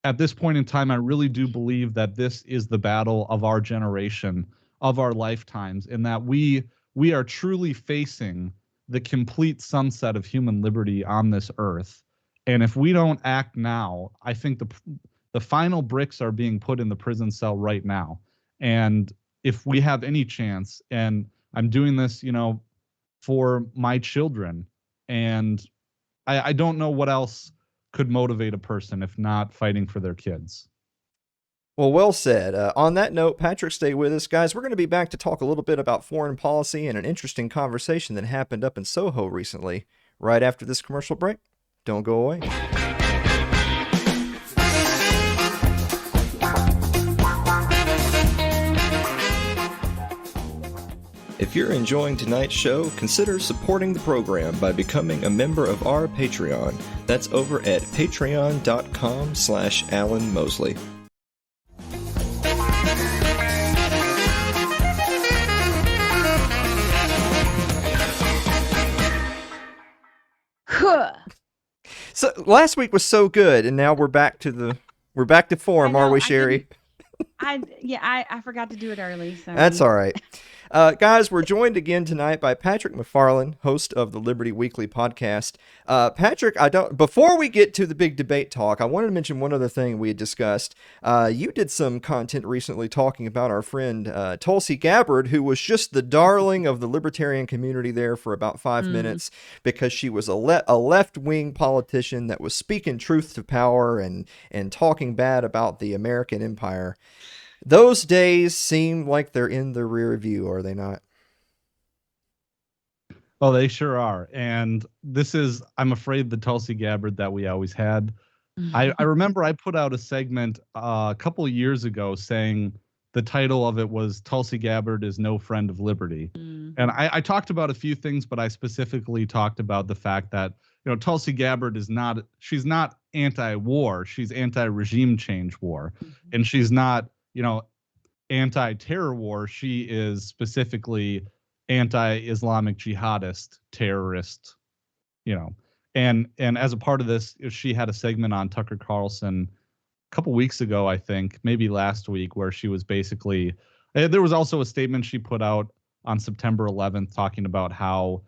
at this point in time, I really do believe that this is the battle of our generation, of our lifetimes, in that we are truly facing the complete sunset of human liberty on this earth. And if we don't act now, I think the final bricks are being put in the prison cell right now. And if we have any chance, and I'm doing this, for my children, and I don't know what else could motivate a person if not fighting for their kids.
Well said. On that note, Patrick, stay with us, guys. We're going to be back to talk a little bit about foreign policy and an interesting conversation that happened up in Soho recently, right after this commercial break. Don't go away. If you're enjoying tonight's show, consider supporting the program by becoming a member of our Patreon. That's over at patreon.com/Alan Mosley. So last week was so good, and now we're back to form, are we, Sherry?
I forgot to do it early. So
that's all right. Guys, we're joined again tonight by Patrick McFarlane, host of the Liberty Weekly podcast. Patrick, before we get to the big debate talk, I wanted to mention one other thing we had discussed. You did some content recently talking about our friend Tulsi Gabbard, who was just the darling of the libertarian community there for about 5 minutes because she was a left-wing politician that was speaking truth to power and talking bad about the American empire. Those days seem like they're in the rear view, are they not?
Oh, they sure are. And this is, I'm afraid, the Tulsi Gabbard that we always had. I remember I put out a segment a couple of years ago saying the title of it was Tulsi Gabbard is no friend of liberty. And I talked about a few things, but I specifically talked about the fact that, Tulsi Gabbard she's not anti-war, she's anti-regime change war. And she's not, anti-terror war. She is specifically anti-Islamic jihadist terrorist, and as a part of this, she had a segment on Tucker Carlson a couple weeks ago, I think, maybe last week, where she was basically, there was also a statement she put out on September 11th talking about how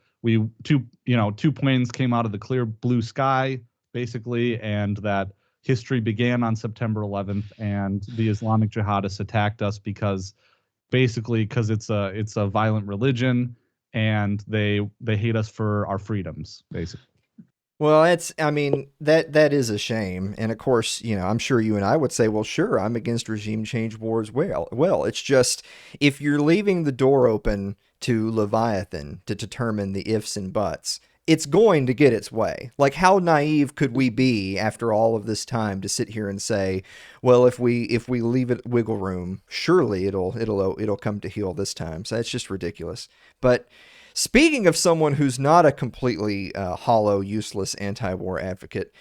two planes came out of the clear blue sky, basically, and that history began on September 11th, and the Islamic jihadists attacked us because it's a violent religion, and they hate us for our freedoms, basically.
Well, that is a shame. And of course, I'm sure you and I would say, well, sure, I'm against regime change war as well. Well, it's just, if you're leaving the door open to Leviathan to determine the ifs and buts, it's going to get its way. Like, how naive could we be after all of this time to sit here and say, well, if we leave it wiggle room, surely it'll come to heel this time. So that's just ridiculous. But speaking of someone who's not a completely hollow, useless anti-war advocate,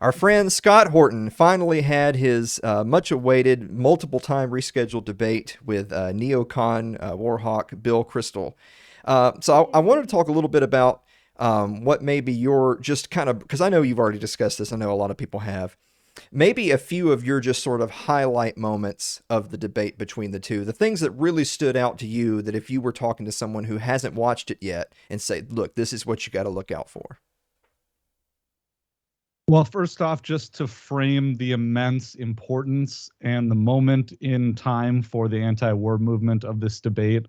our friend Scott Horton finally had his much-awaited, multiple-time rescheduled debate with neocon warhawk Bill Kristol. So I wanted to talk a little bit about what maybe your just kind of, because I know you've already discussed this, I know a lot of people have, maybe a few of your just sort of highlight moments of the debate between the two, the things that really stood out to you, that if you were talking to someone who hasn't watched it yet and say, look, this is what you got to look out for.
Well, first off, just to frame the immense importance and the moment in time for the anti-war movement of this debate,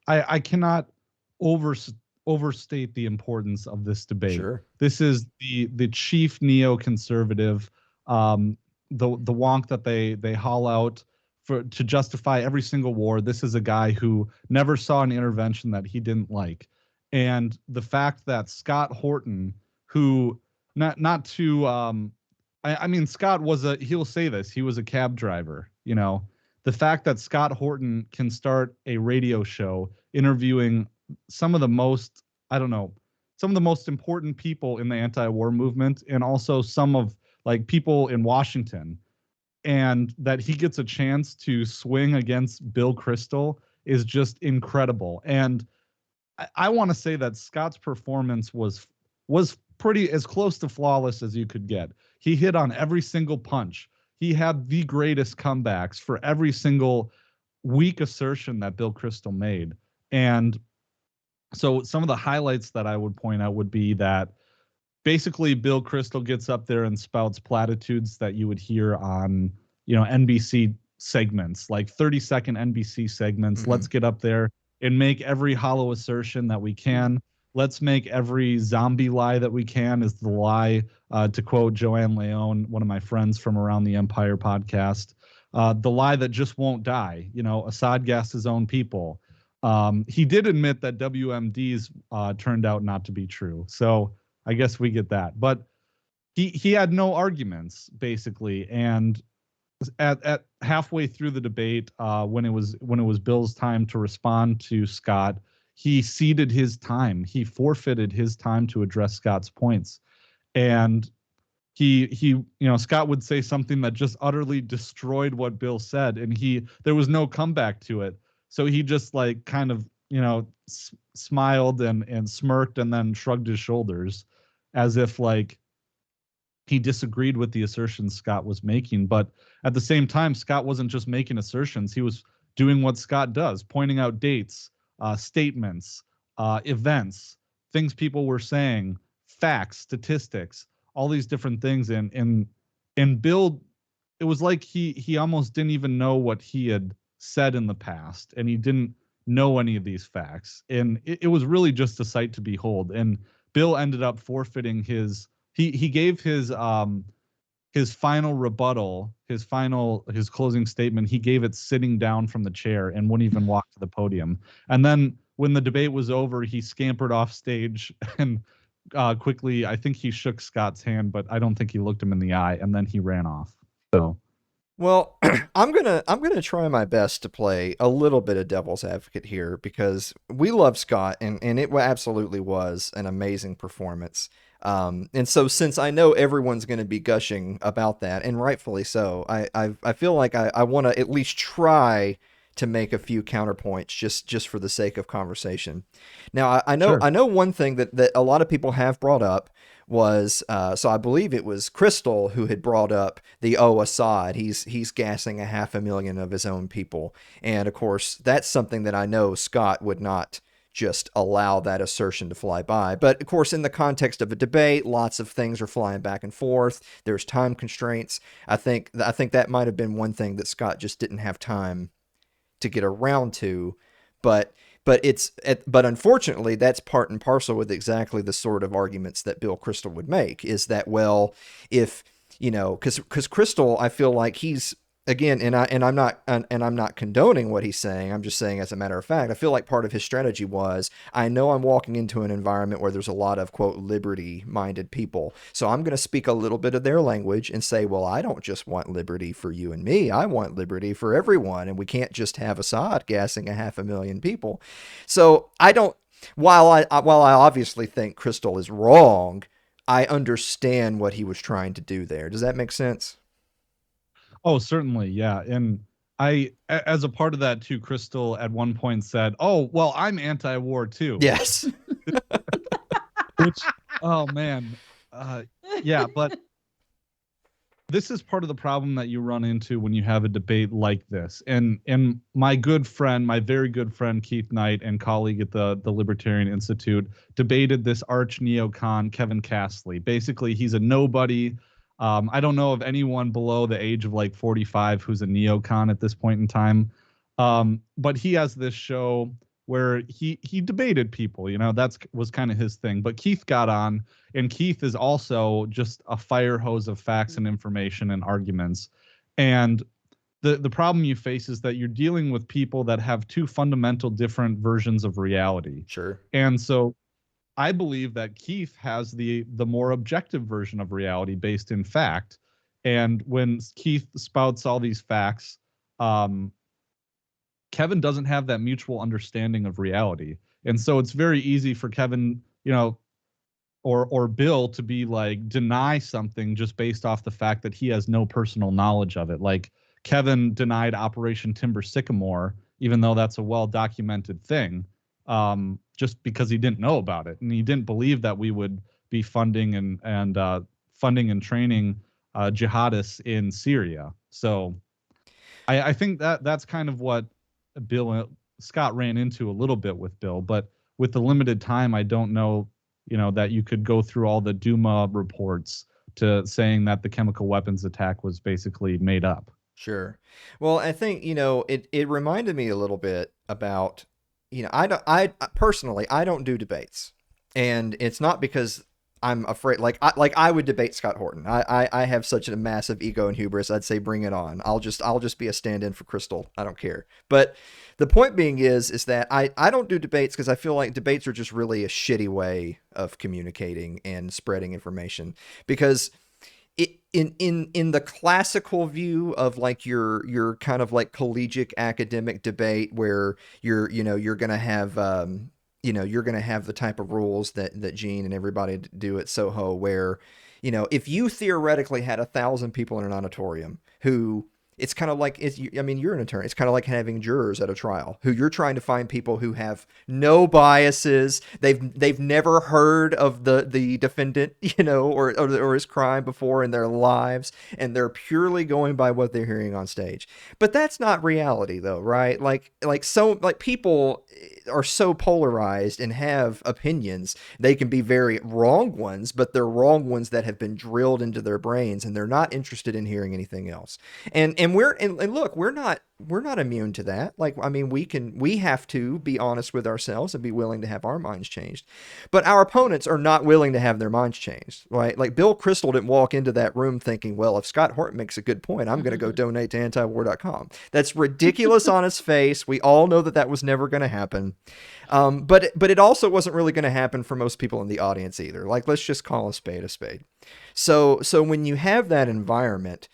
I cannot overstate the importance of this debate.
Sure.
This is the chief neoconservative, the wonk that they haul out to justify every single war. This is a guy who never saw an intervention that he didn't like. And the fact that Scott Horton, who Scott he'll say this, he was a cab driver, the fact that Scott Horton can start a radio show interviewing some of the most important people in the anti-war movement, and also some of people in Washington, and that he gets a chance to swing against Bill Kristol is just incredible. And I want to say that Scott's performance was pretty as close to flawless as you could get. He hit on every single punch. he had the greatest comebacks for every single weak assertion that Bill Kristol made. And so some of the highlights that I would point out would be that basically Bill Kristol gets up there and spouts platitudes that you would hear on, NBC segments, like 30-second NBC segments.
Mhm.
Let's get up there and make every hollow assertion that we can. Let's make every zombie lie that we can is the lie, to quote Joanne Leone, one of my friends from Around the Empire podcast. The lie that just won't die. Assad gassed his own people. He did admit that WMDs turned out not to be true. So I guess we get that. But he had no arguments, basically. And at halfway through the debate, when it was Bill's time to respond to Scott, he ceded his time. He forfeited his time to address Scott's points. And Scott would say something that just utterly destroyed what Bill said, and there was no comeback to it. So he just like kind of, smiled and smirked and then shrugged his shoulders as if like he disagreed with the assertions Scott was making. But at the same time, Scott wasn't just making assertions. He was doing what Scott does, pointing out dates, statements, events, things people were saying, facts, statistics, all these different things. And Bill, it was like he almost didn't even know what he had said in the past, and he didn't know any of these facts. And it was really just a sight to behold. And Bill ended up forfeiting he gave his final rebuttal, his closing statement. He gave it sitting down from the chair and wouldn't even walk to the podium. And then when the debate was over, he scampered off stage and quickly, I think he shook Scott's hand, but I don't think he looked him in the eye, and then he ran off. So,
well, I'm gonna try my best to play a little bit of devil's advocate here, because we love Scott, and it absolutely was an amazing performance. And so since I know everyone's going to be gushing about that, and rightfully so, I feel like I want to at least try to make a few counterpoints just for the sake of conversation. Now, I know
Sure.
I know one thing that a lot of people have brought up was, so I believe it was Kristol who had brought up the Assad. He's gassing 500,000 of his own people, and of course that's something that I know Scott would not just allow that assertion to fly by. But of course, in the context of a debate, lots of things are flying back and forth. There's time constraints. I think that might have been one thing that Scott just didn't have time to get around to. But unfortunately, that's part and parcel with exactly the sort of arguments that Bill Kristol would make, is that, well, if, because Kristol, I feel like he's, again, and I'm not condoning what he's saying. I'm just saying, as a matter of fact, I feel like part of his strategy was, I know I'm walking into an environment where there's a lot of, quote, liberty-minded people, so I'm going to speak a little bit of their language and say, well, I don't just want liberty for you and me. I want liberty for everyone, and we can't just have Assad gassing 500,000 people. So I don't. While I obviously think Kristol is wrong, I understand what he was trying to do there. Does that make sense?
Oh, certainly, yeah. And as a part of that too, Kristol at one point said, "Oh, well, I'm anti-war too."
Yes.
Which, oh man, yeah. But this is part of the problem that you run into when you have a debate like this. And my very good friend Keith Knight and colleague at the Libertarian Institute debated this arch neocon Kevin Castley. Basically, he's a nobody. I don't know of anyone below the age of like 45 who's a neocon at this point in time. But he has this show where he debated people, that was kind of his thing. But Keith got on, and Keith is also just a fire hose of facts and information and arguments. And the problem you face is that you're dealing with people that have two fundamental different versions of reality.
Sure.
And so I believe that Keith has the more objective version of reality based in fact. And when Keith spouts all these facts, Kevin doesn't have that mutual understanding of reality. And so it's very easy for Kevin, or Bill to be like, deny something just based off the fact that he has no personal knowledge of it. Like Kevin denied Operation Timber Sycamore, even though that's a well-documented thing. Just because he didn't know about it, and he didn't believe that we would be funding and training jihadists in Syria. So I think that's kind of what Scott ran into a little bit with Bill, but with the limited time, I don't know, that you could go through all the Duma reports to saying that the chemical weapons attack was basically made up.
Sure. Well, I think, it reminded me a little bit about, I personally, I don't do debates. And it's not because I'm afraid, I would debate Scott Horton. I have such a massive ego and hubris. I'd say bring it on. I'll just be a stand-in for Crystal. I don't care. But the point being is that I don't do debates because I feel like debates are just really a shitty way of communicating and spreading information. Because in the classical view of like your kind of like collegiate academic debate where you're gonna have you're gonna have the type of rules that Gene and everybody do at Soho, where if you theoretically had 1,000 people in an auditorium who, it's kind of like, you're an attorney. It's kind of like having jurors at a trial who you're trying to find people who have no biases. They've never heard of the defendant, or his crime before in their lives, and they're purely going by what they're hearing on stage. But that's not reality, though, right? Like people are so polarized and have opinions. They can be very wrong ones, but they're wrong ones that have been drilled into their brains, and they're not interested in hearing anything else. And look, we're not immune to that. We have to be honest with ourselves and be willing to have our minds changed. But our opponents are not willing to have their minds changed, right? Like Bill Kristol didn't walk into that room thinking, well, if Scott Horton makes a good point, I'm going to go donate to antiwar.com. That's ridiculous on his face. We all know that was never going to happen. But it also wasn't really going to happen for most people in the audience either. Like, let's just call a spade a spade. So when you have that environment,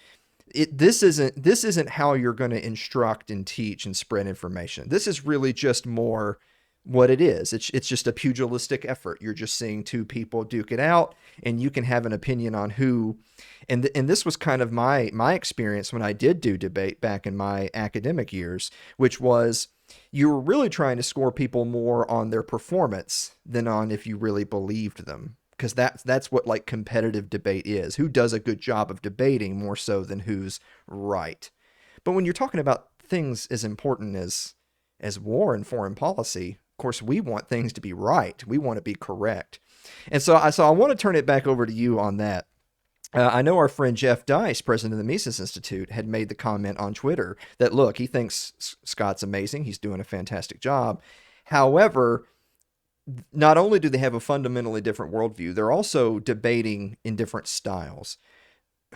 this isn't how you're going to instruct and teach and spread information. This is really just more what it is. It's just a pugilistic effort. You're just seeing two people duke it out, and you can have an opinion on who. And this was kind of my experience when I did do debate back in my academic years, which was you were really trying to score people more on their performance than on if you really believed them. Because that's what like competitive debate is. Who does a good job of debating more so than who's right. But when you're talking about things as important as war and foreign policy, of course, we want things to be right. We want to be correct. And so I want to turn it back over to you on that. I know our friend Jeff Dice, president of the Mises Institute, had made the comment on Twitter that, look, he thinks Scott's amazing. He's doing a fantastic job. However, not only do they have a fundamentally different worldview, they're also debating in different styles.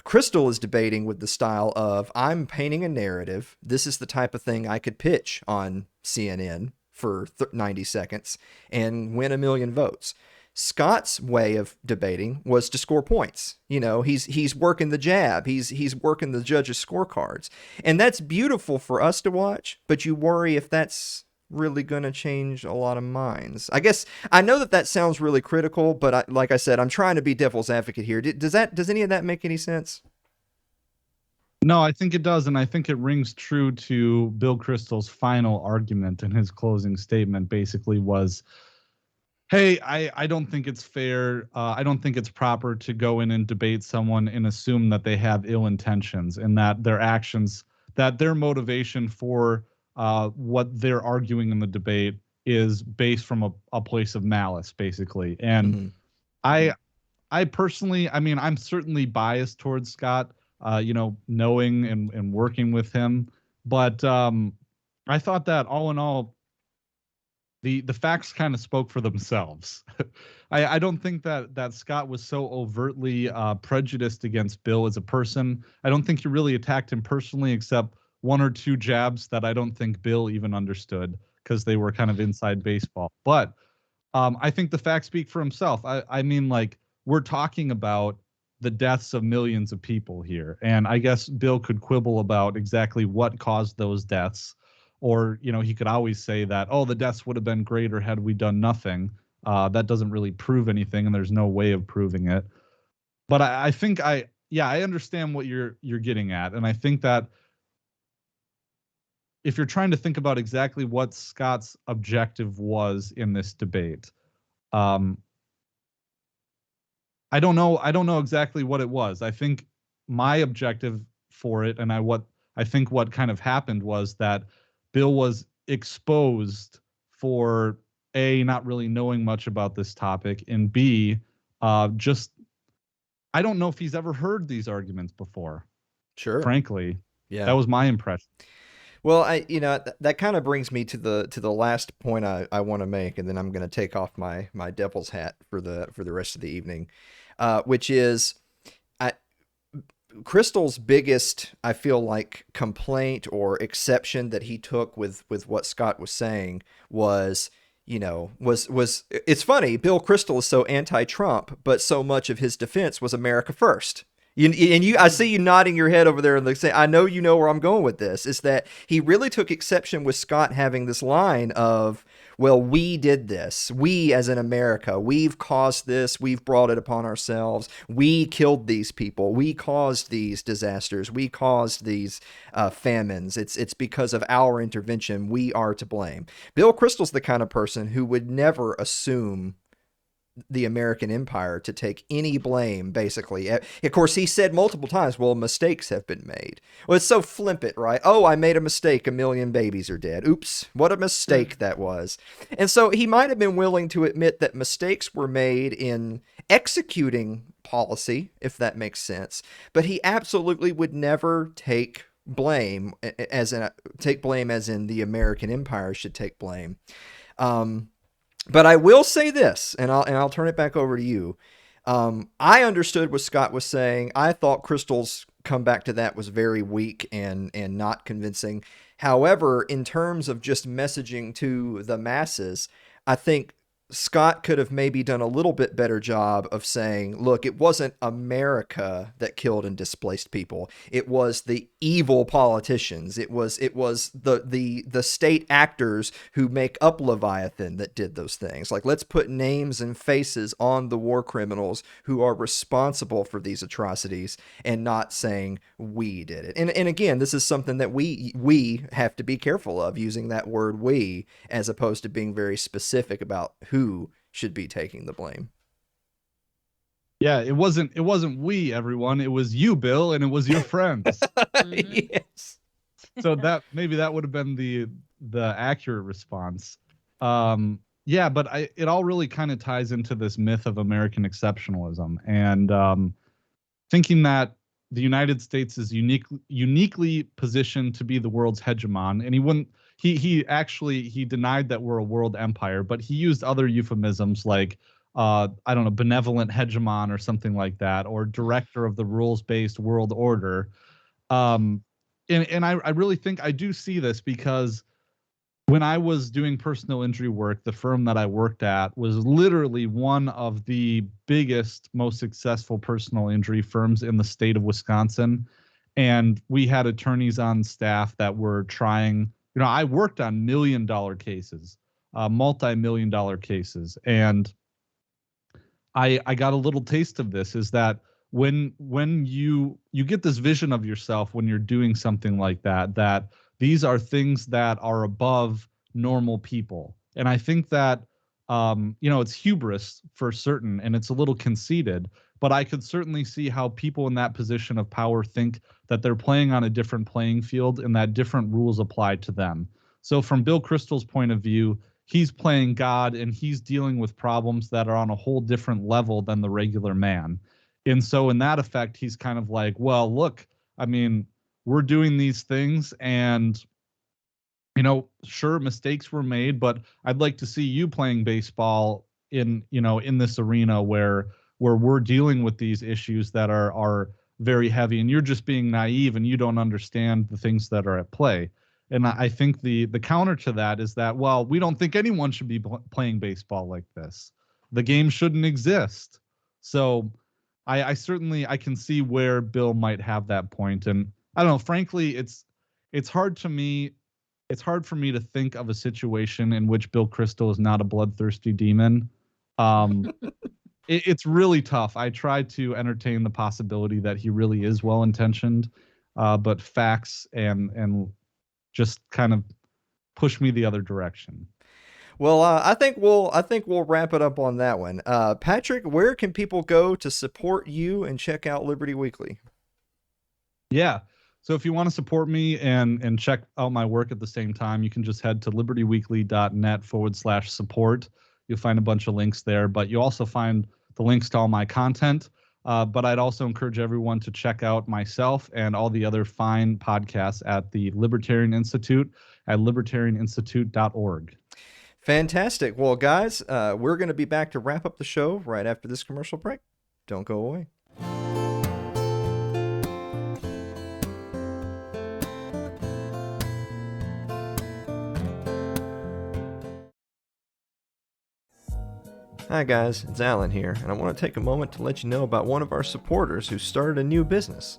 Crystal is debating with the style of, I'm painting a narrative. This is the type of thing I could pitch on CNN for 90 seconds and win 1 million votes. Scott's way of debating was to score points. He's working the jab. He's working the judges' scorecards. And that's beautiful for us to watch, but you worry if that's really going to change a lot of minds. I guess I know that sounds really critical, but like I said, I'm trying to be devil's advocate here. Does any of that make any sense?
No, I think it does, and I think it rings true to Bill Kristol's final argument in his closing statement. Basically, was, hey, I don't think it's fair. I don't think it's proper to go in and debate someone and assume that they have ill intentions and that their actions, that their motivation for what they're arguing in the debate is based from a place of malice, basically. And I personally, I'm certainly biased towards Scott, knowing and working with him. But I thought that all in all, the facts kind of spoke for themselves. I don't think that Scott was so overtly prejudiced against Bill as a person. I don't think he really attacked him personally, except 1 or 2 jabs that I don't think Bill even understood because they were kind of inside baseball. But I think the facts speak for himself. I mean, like, we're talking about the deaths of millions of people here. And I guess Bill could quibble about exactly what caused those deaths. Or, he could always say that, oh, the deaths would have been greater had we done nothing. That doesn't really prove anything, and there's no way of proving it. But I think I understand what you're getting at. And I think that if you're trying to think about exactly what Scott's objective was in this debate, I don't know exactly what it was. I think my objective for it, and what kind of happened was that Bill was exposed for A, not really knowing much about this topic, and B, just I don't know if he's ever heard these arguments before.
Sure.
Frankly,
Yeah.
that was my impression.
Well, that kind of brings me to the last point I want to make, and then I'm going to take off my devil's hat for the rest of the evening, which is Crystal's biggest, I feel like, complaint or exception that he took with what Scott was saying was, it's funny. Bill Crystal is so anti-Trump, but so much of his defense was America first. I see you nodding your head over there and saying, I know you know where I'm going with this, is that he really took exception with Scott having this line of, well, we did this. We, as in America, we've caused this. We've brought it upon ourselves. We killed these people. We caused these disasters. We caused these famines. It's because of our intervention. We are to blame. Bill Crystal's the kind of person who would never assume the American empire to take any blame, basically. Of course, he said multiple times, well, mistakes have been made. Well, it's so flippant, right? Oh, I made a mistake. 1 million babies are dead. Oops, what a mistake that was. And so he might have been willing to admit that mistakes were made in executing policy, if that makes sense. But he absolutely would never take blame as in the American empire should take blame. But I will say this, and I'll turn it back over to you. I understood what Scott was saying. I thought Crystal's comeback to that was very weak and not convincing. However, in terms of just messaging to the masses, I think Scott could have maybe done a little bit better job of saying, look, it wasn't America that killed and displaced people. It was the evil politicians. It was the state actors who make up Leviathan that did those things. Like, let's put names and faces on the war criminals who are responsible for these atrocities, and not saying we did it. And again, this is something that we have to be careful of, using that word we, as opposed to being very specific about who should be taking the blame.
Yeah, it wasn't we, everyone. It was you, Bill, and it was your friends.
Yes.
So that would have been the accurate response. Yeah, but it all really kind of ties into this myth of American exceptionalism, and thinking that the United States is uniquely positioned to be the world's hegemon. And he denied that we're a world empire, but he used other euphemisms like I don't know, benevolent hegemon or something like that, or director of the rules-based world order. And I really think I do see this, because when I was doing personal injury work, the firm that I worked at was literally one of the biggest, most successful personal injury firms in the state of Wisconsin. And we had attorneys on staff that were trying, I worked on $1 million cases, multi-million-dollar cases. And I got a little taste of this, is that when you get this vision of yourself when you're doing something like that these are things that are above normal people. And I think that, it's hubris for certain, and it's a little conceited, but I could certainly see how people in that position of power think that they're playing on a different playing field and that different rules apply to them. So from Bill Crystal's point of view, he's playing God, and he's dealing with problems that are on a whole different level than the regular man. And so in that effect, he's kind of like, well, look, I mean, we're doing these things, and sure, mistakes were made, but I'd like to see you playing baseball in this arena where we're dealing with these issues that are very heavy, and you're just being naive and you don't understand the things that are at play. And I think the counter to that is that, well, we don't think anyone should be playing baseball like this. The game shouldn't exist. So I certainly can see where Bill might have that point. And I don't know, frankly, it's hard for me to think of a situation in which Bill Crystal is not a bloodthirsty demon. It's really tough. I try to entertain the possibility that he really is well-intentioned, but facts and just kind of push me the other direction.
Well, I think we'll wrap it up on that one. Patrick, where can people go to support you and check out Liberty Weekly?
Yeah. So if you want to support me and check out my work at the same time, you can just head to libertyweekly.net/support. You'll find a bunch of links there, but you'll also find the links to all my content. But I'd also encourage everyone to check out myself and all the other fine podcasts at the Libertarian Institute at libertarianinstitute.org.
Fantastic. Well, guys, we're going to be back to wrap up the show right after this commercial break. Don't go away. Hi guys, it's Alan here, and I want to take a moment to let you know about one of our supporters who started a new business.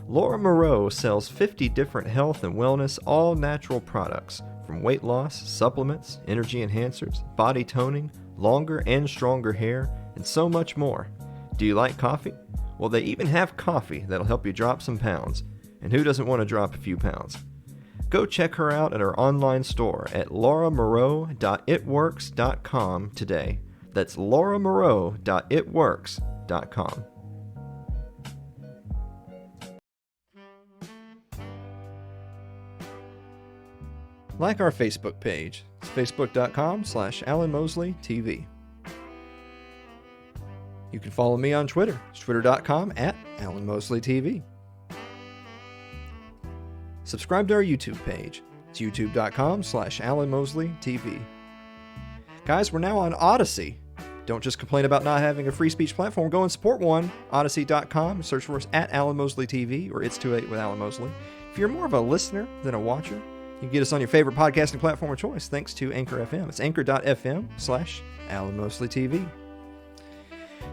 Laura Moreau sells 50 different health and wellness all-natural products, from weight loss, supplements, energy enhancers, body toning, longer and stronger hair, and so much more. Do you like coffee? Well, they even have coffee that'll help you drop some pounds, and who doesn't want to drop a few pounds? Go check her out at her online store at lauramoreau.itworks.com today. That's lauramoreau.itworks.com. Like our Facebook page. It's facebook.com/AlanMosleyTV. You can follow me on Twitter. It's twitter.com/AlanMosleyTV. Subscribe to our YouTube page. It's youtube.com/AlanMosleyTV. Guys, we're now on Odyssey. Don't just complain about not having a free speech platform. Go and support one. Odyssey.com. Search for us at Alan Mosley TV or It's Too Late with Alan Mosley. If you're more of a listener than a watcher, you can get us on your favorite podcasting platform of choice thanks to Anchor FM. It's anchor.fm/Alan Mosley TV.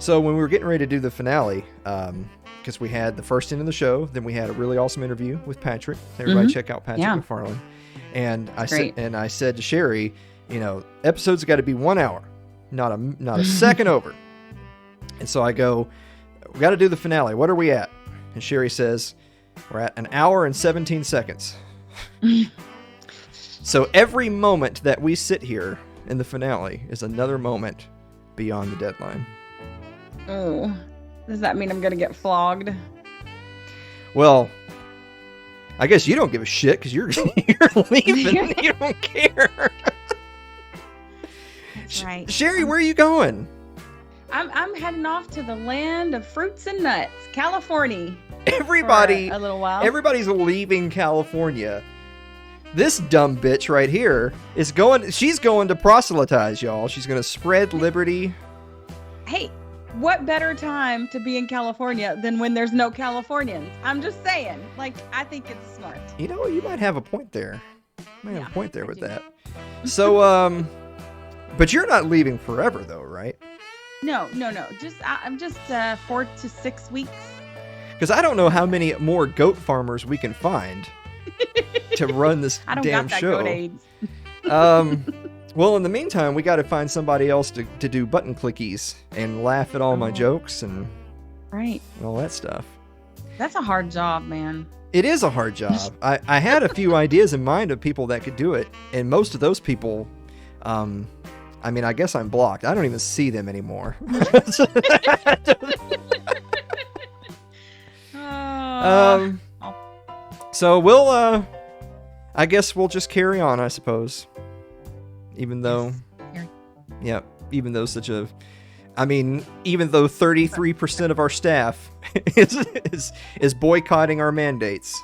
So when we were getting ready to do the finale, because we had the first end of the show, then we had a really awesome interview with Patrick. Everybody check out Patrick McFarland. And I said to Sherry, you know, episodes got to be 1 hour, not a second over. And so I go, we got to do the finale. What are we at? And Sherry says, we're at 1 hour and 17 seconds. So every moment that we sit here in the finale is another moment beyond the deadline.
Oh, does that mean I'm going to get flogged?
Well, I guess you don't give a shit because you're leaving. You don't care.
That's right.
Sherry, where are you going?
I'm heading off to the land of fruits and nuts, California.
Everybody,
for a little while.
Everybody's leaving California. This dumb bitch right here is going. She's going to proselytize, y'all. She's going to spread liberty.
Hey, what better time to be in California than when there's no Californians? I'm just saying. Like, I think it's smart.
You know, you might have a point there. Have a point there with that. So, but you're not leaving forever, though, right?
No. I'm just 4 to 6 weeks.
Because I don't know how many more goat farmers we can find to run this
I don't
damn
got that
show.
goat AIDS.
Well, in the meantime, we got to find somebody else to do button clickies and laugh at all my jokes and all that stuff.
That's a hard job, man.
It is a hard job. I had a few ideas in mind of people that could do it, and most of those people, I mean, I guess I'm blocked. I don't even see them anymore. So we'll, I guess we'll just carry on, I suppose. Even though, even though even though 33% of our staff is boycotting our mandates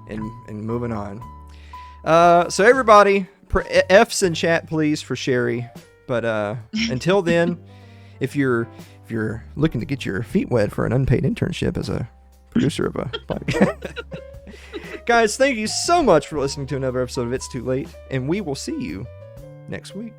and moving on. So everybody, F's in chat, please, for Sherry. But until then, if you're looking to get your feet wet for an unpaid internship as a producer of a podcast. Guys, thank you so much for listening to another episode of It's Too Late, and we will see you next week.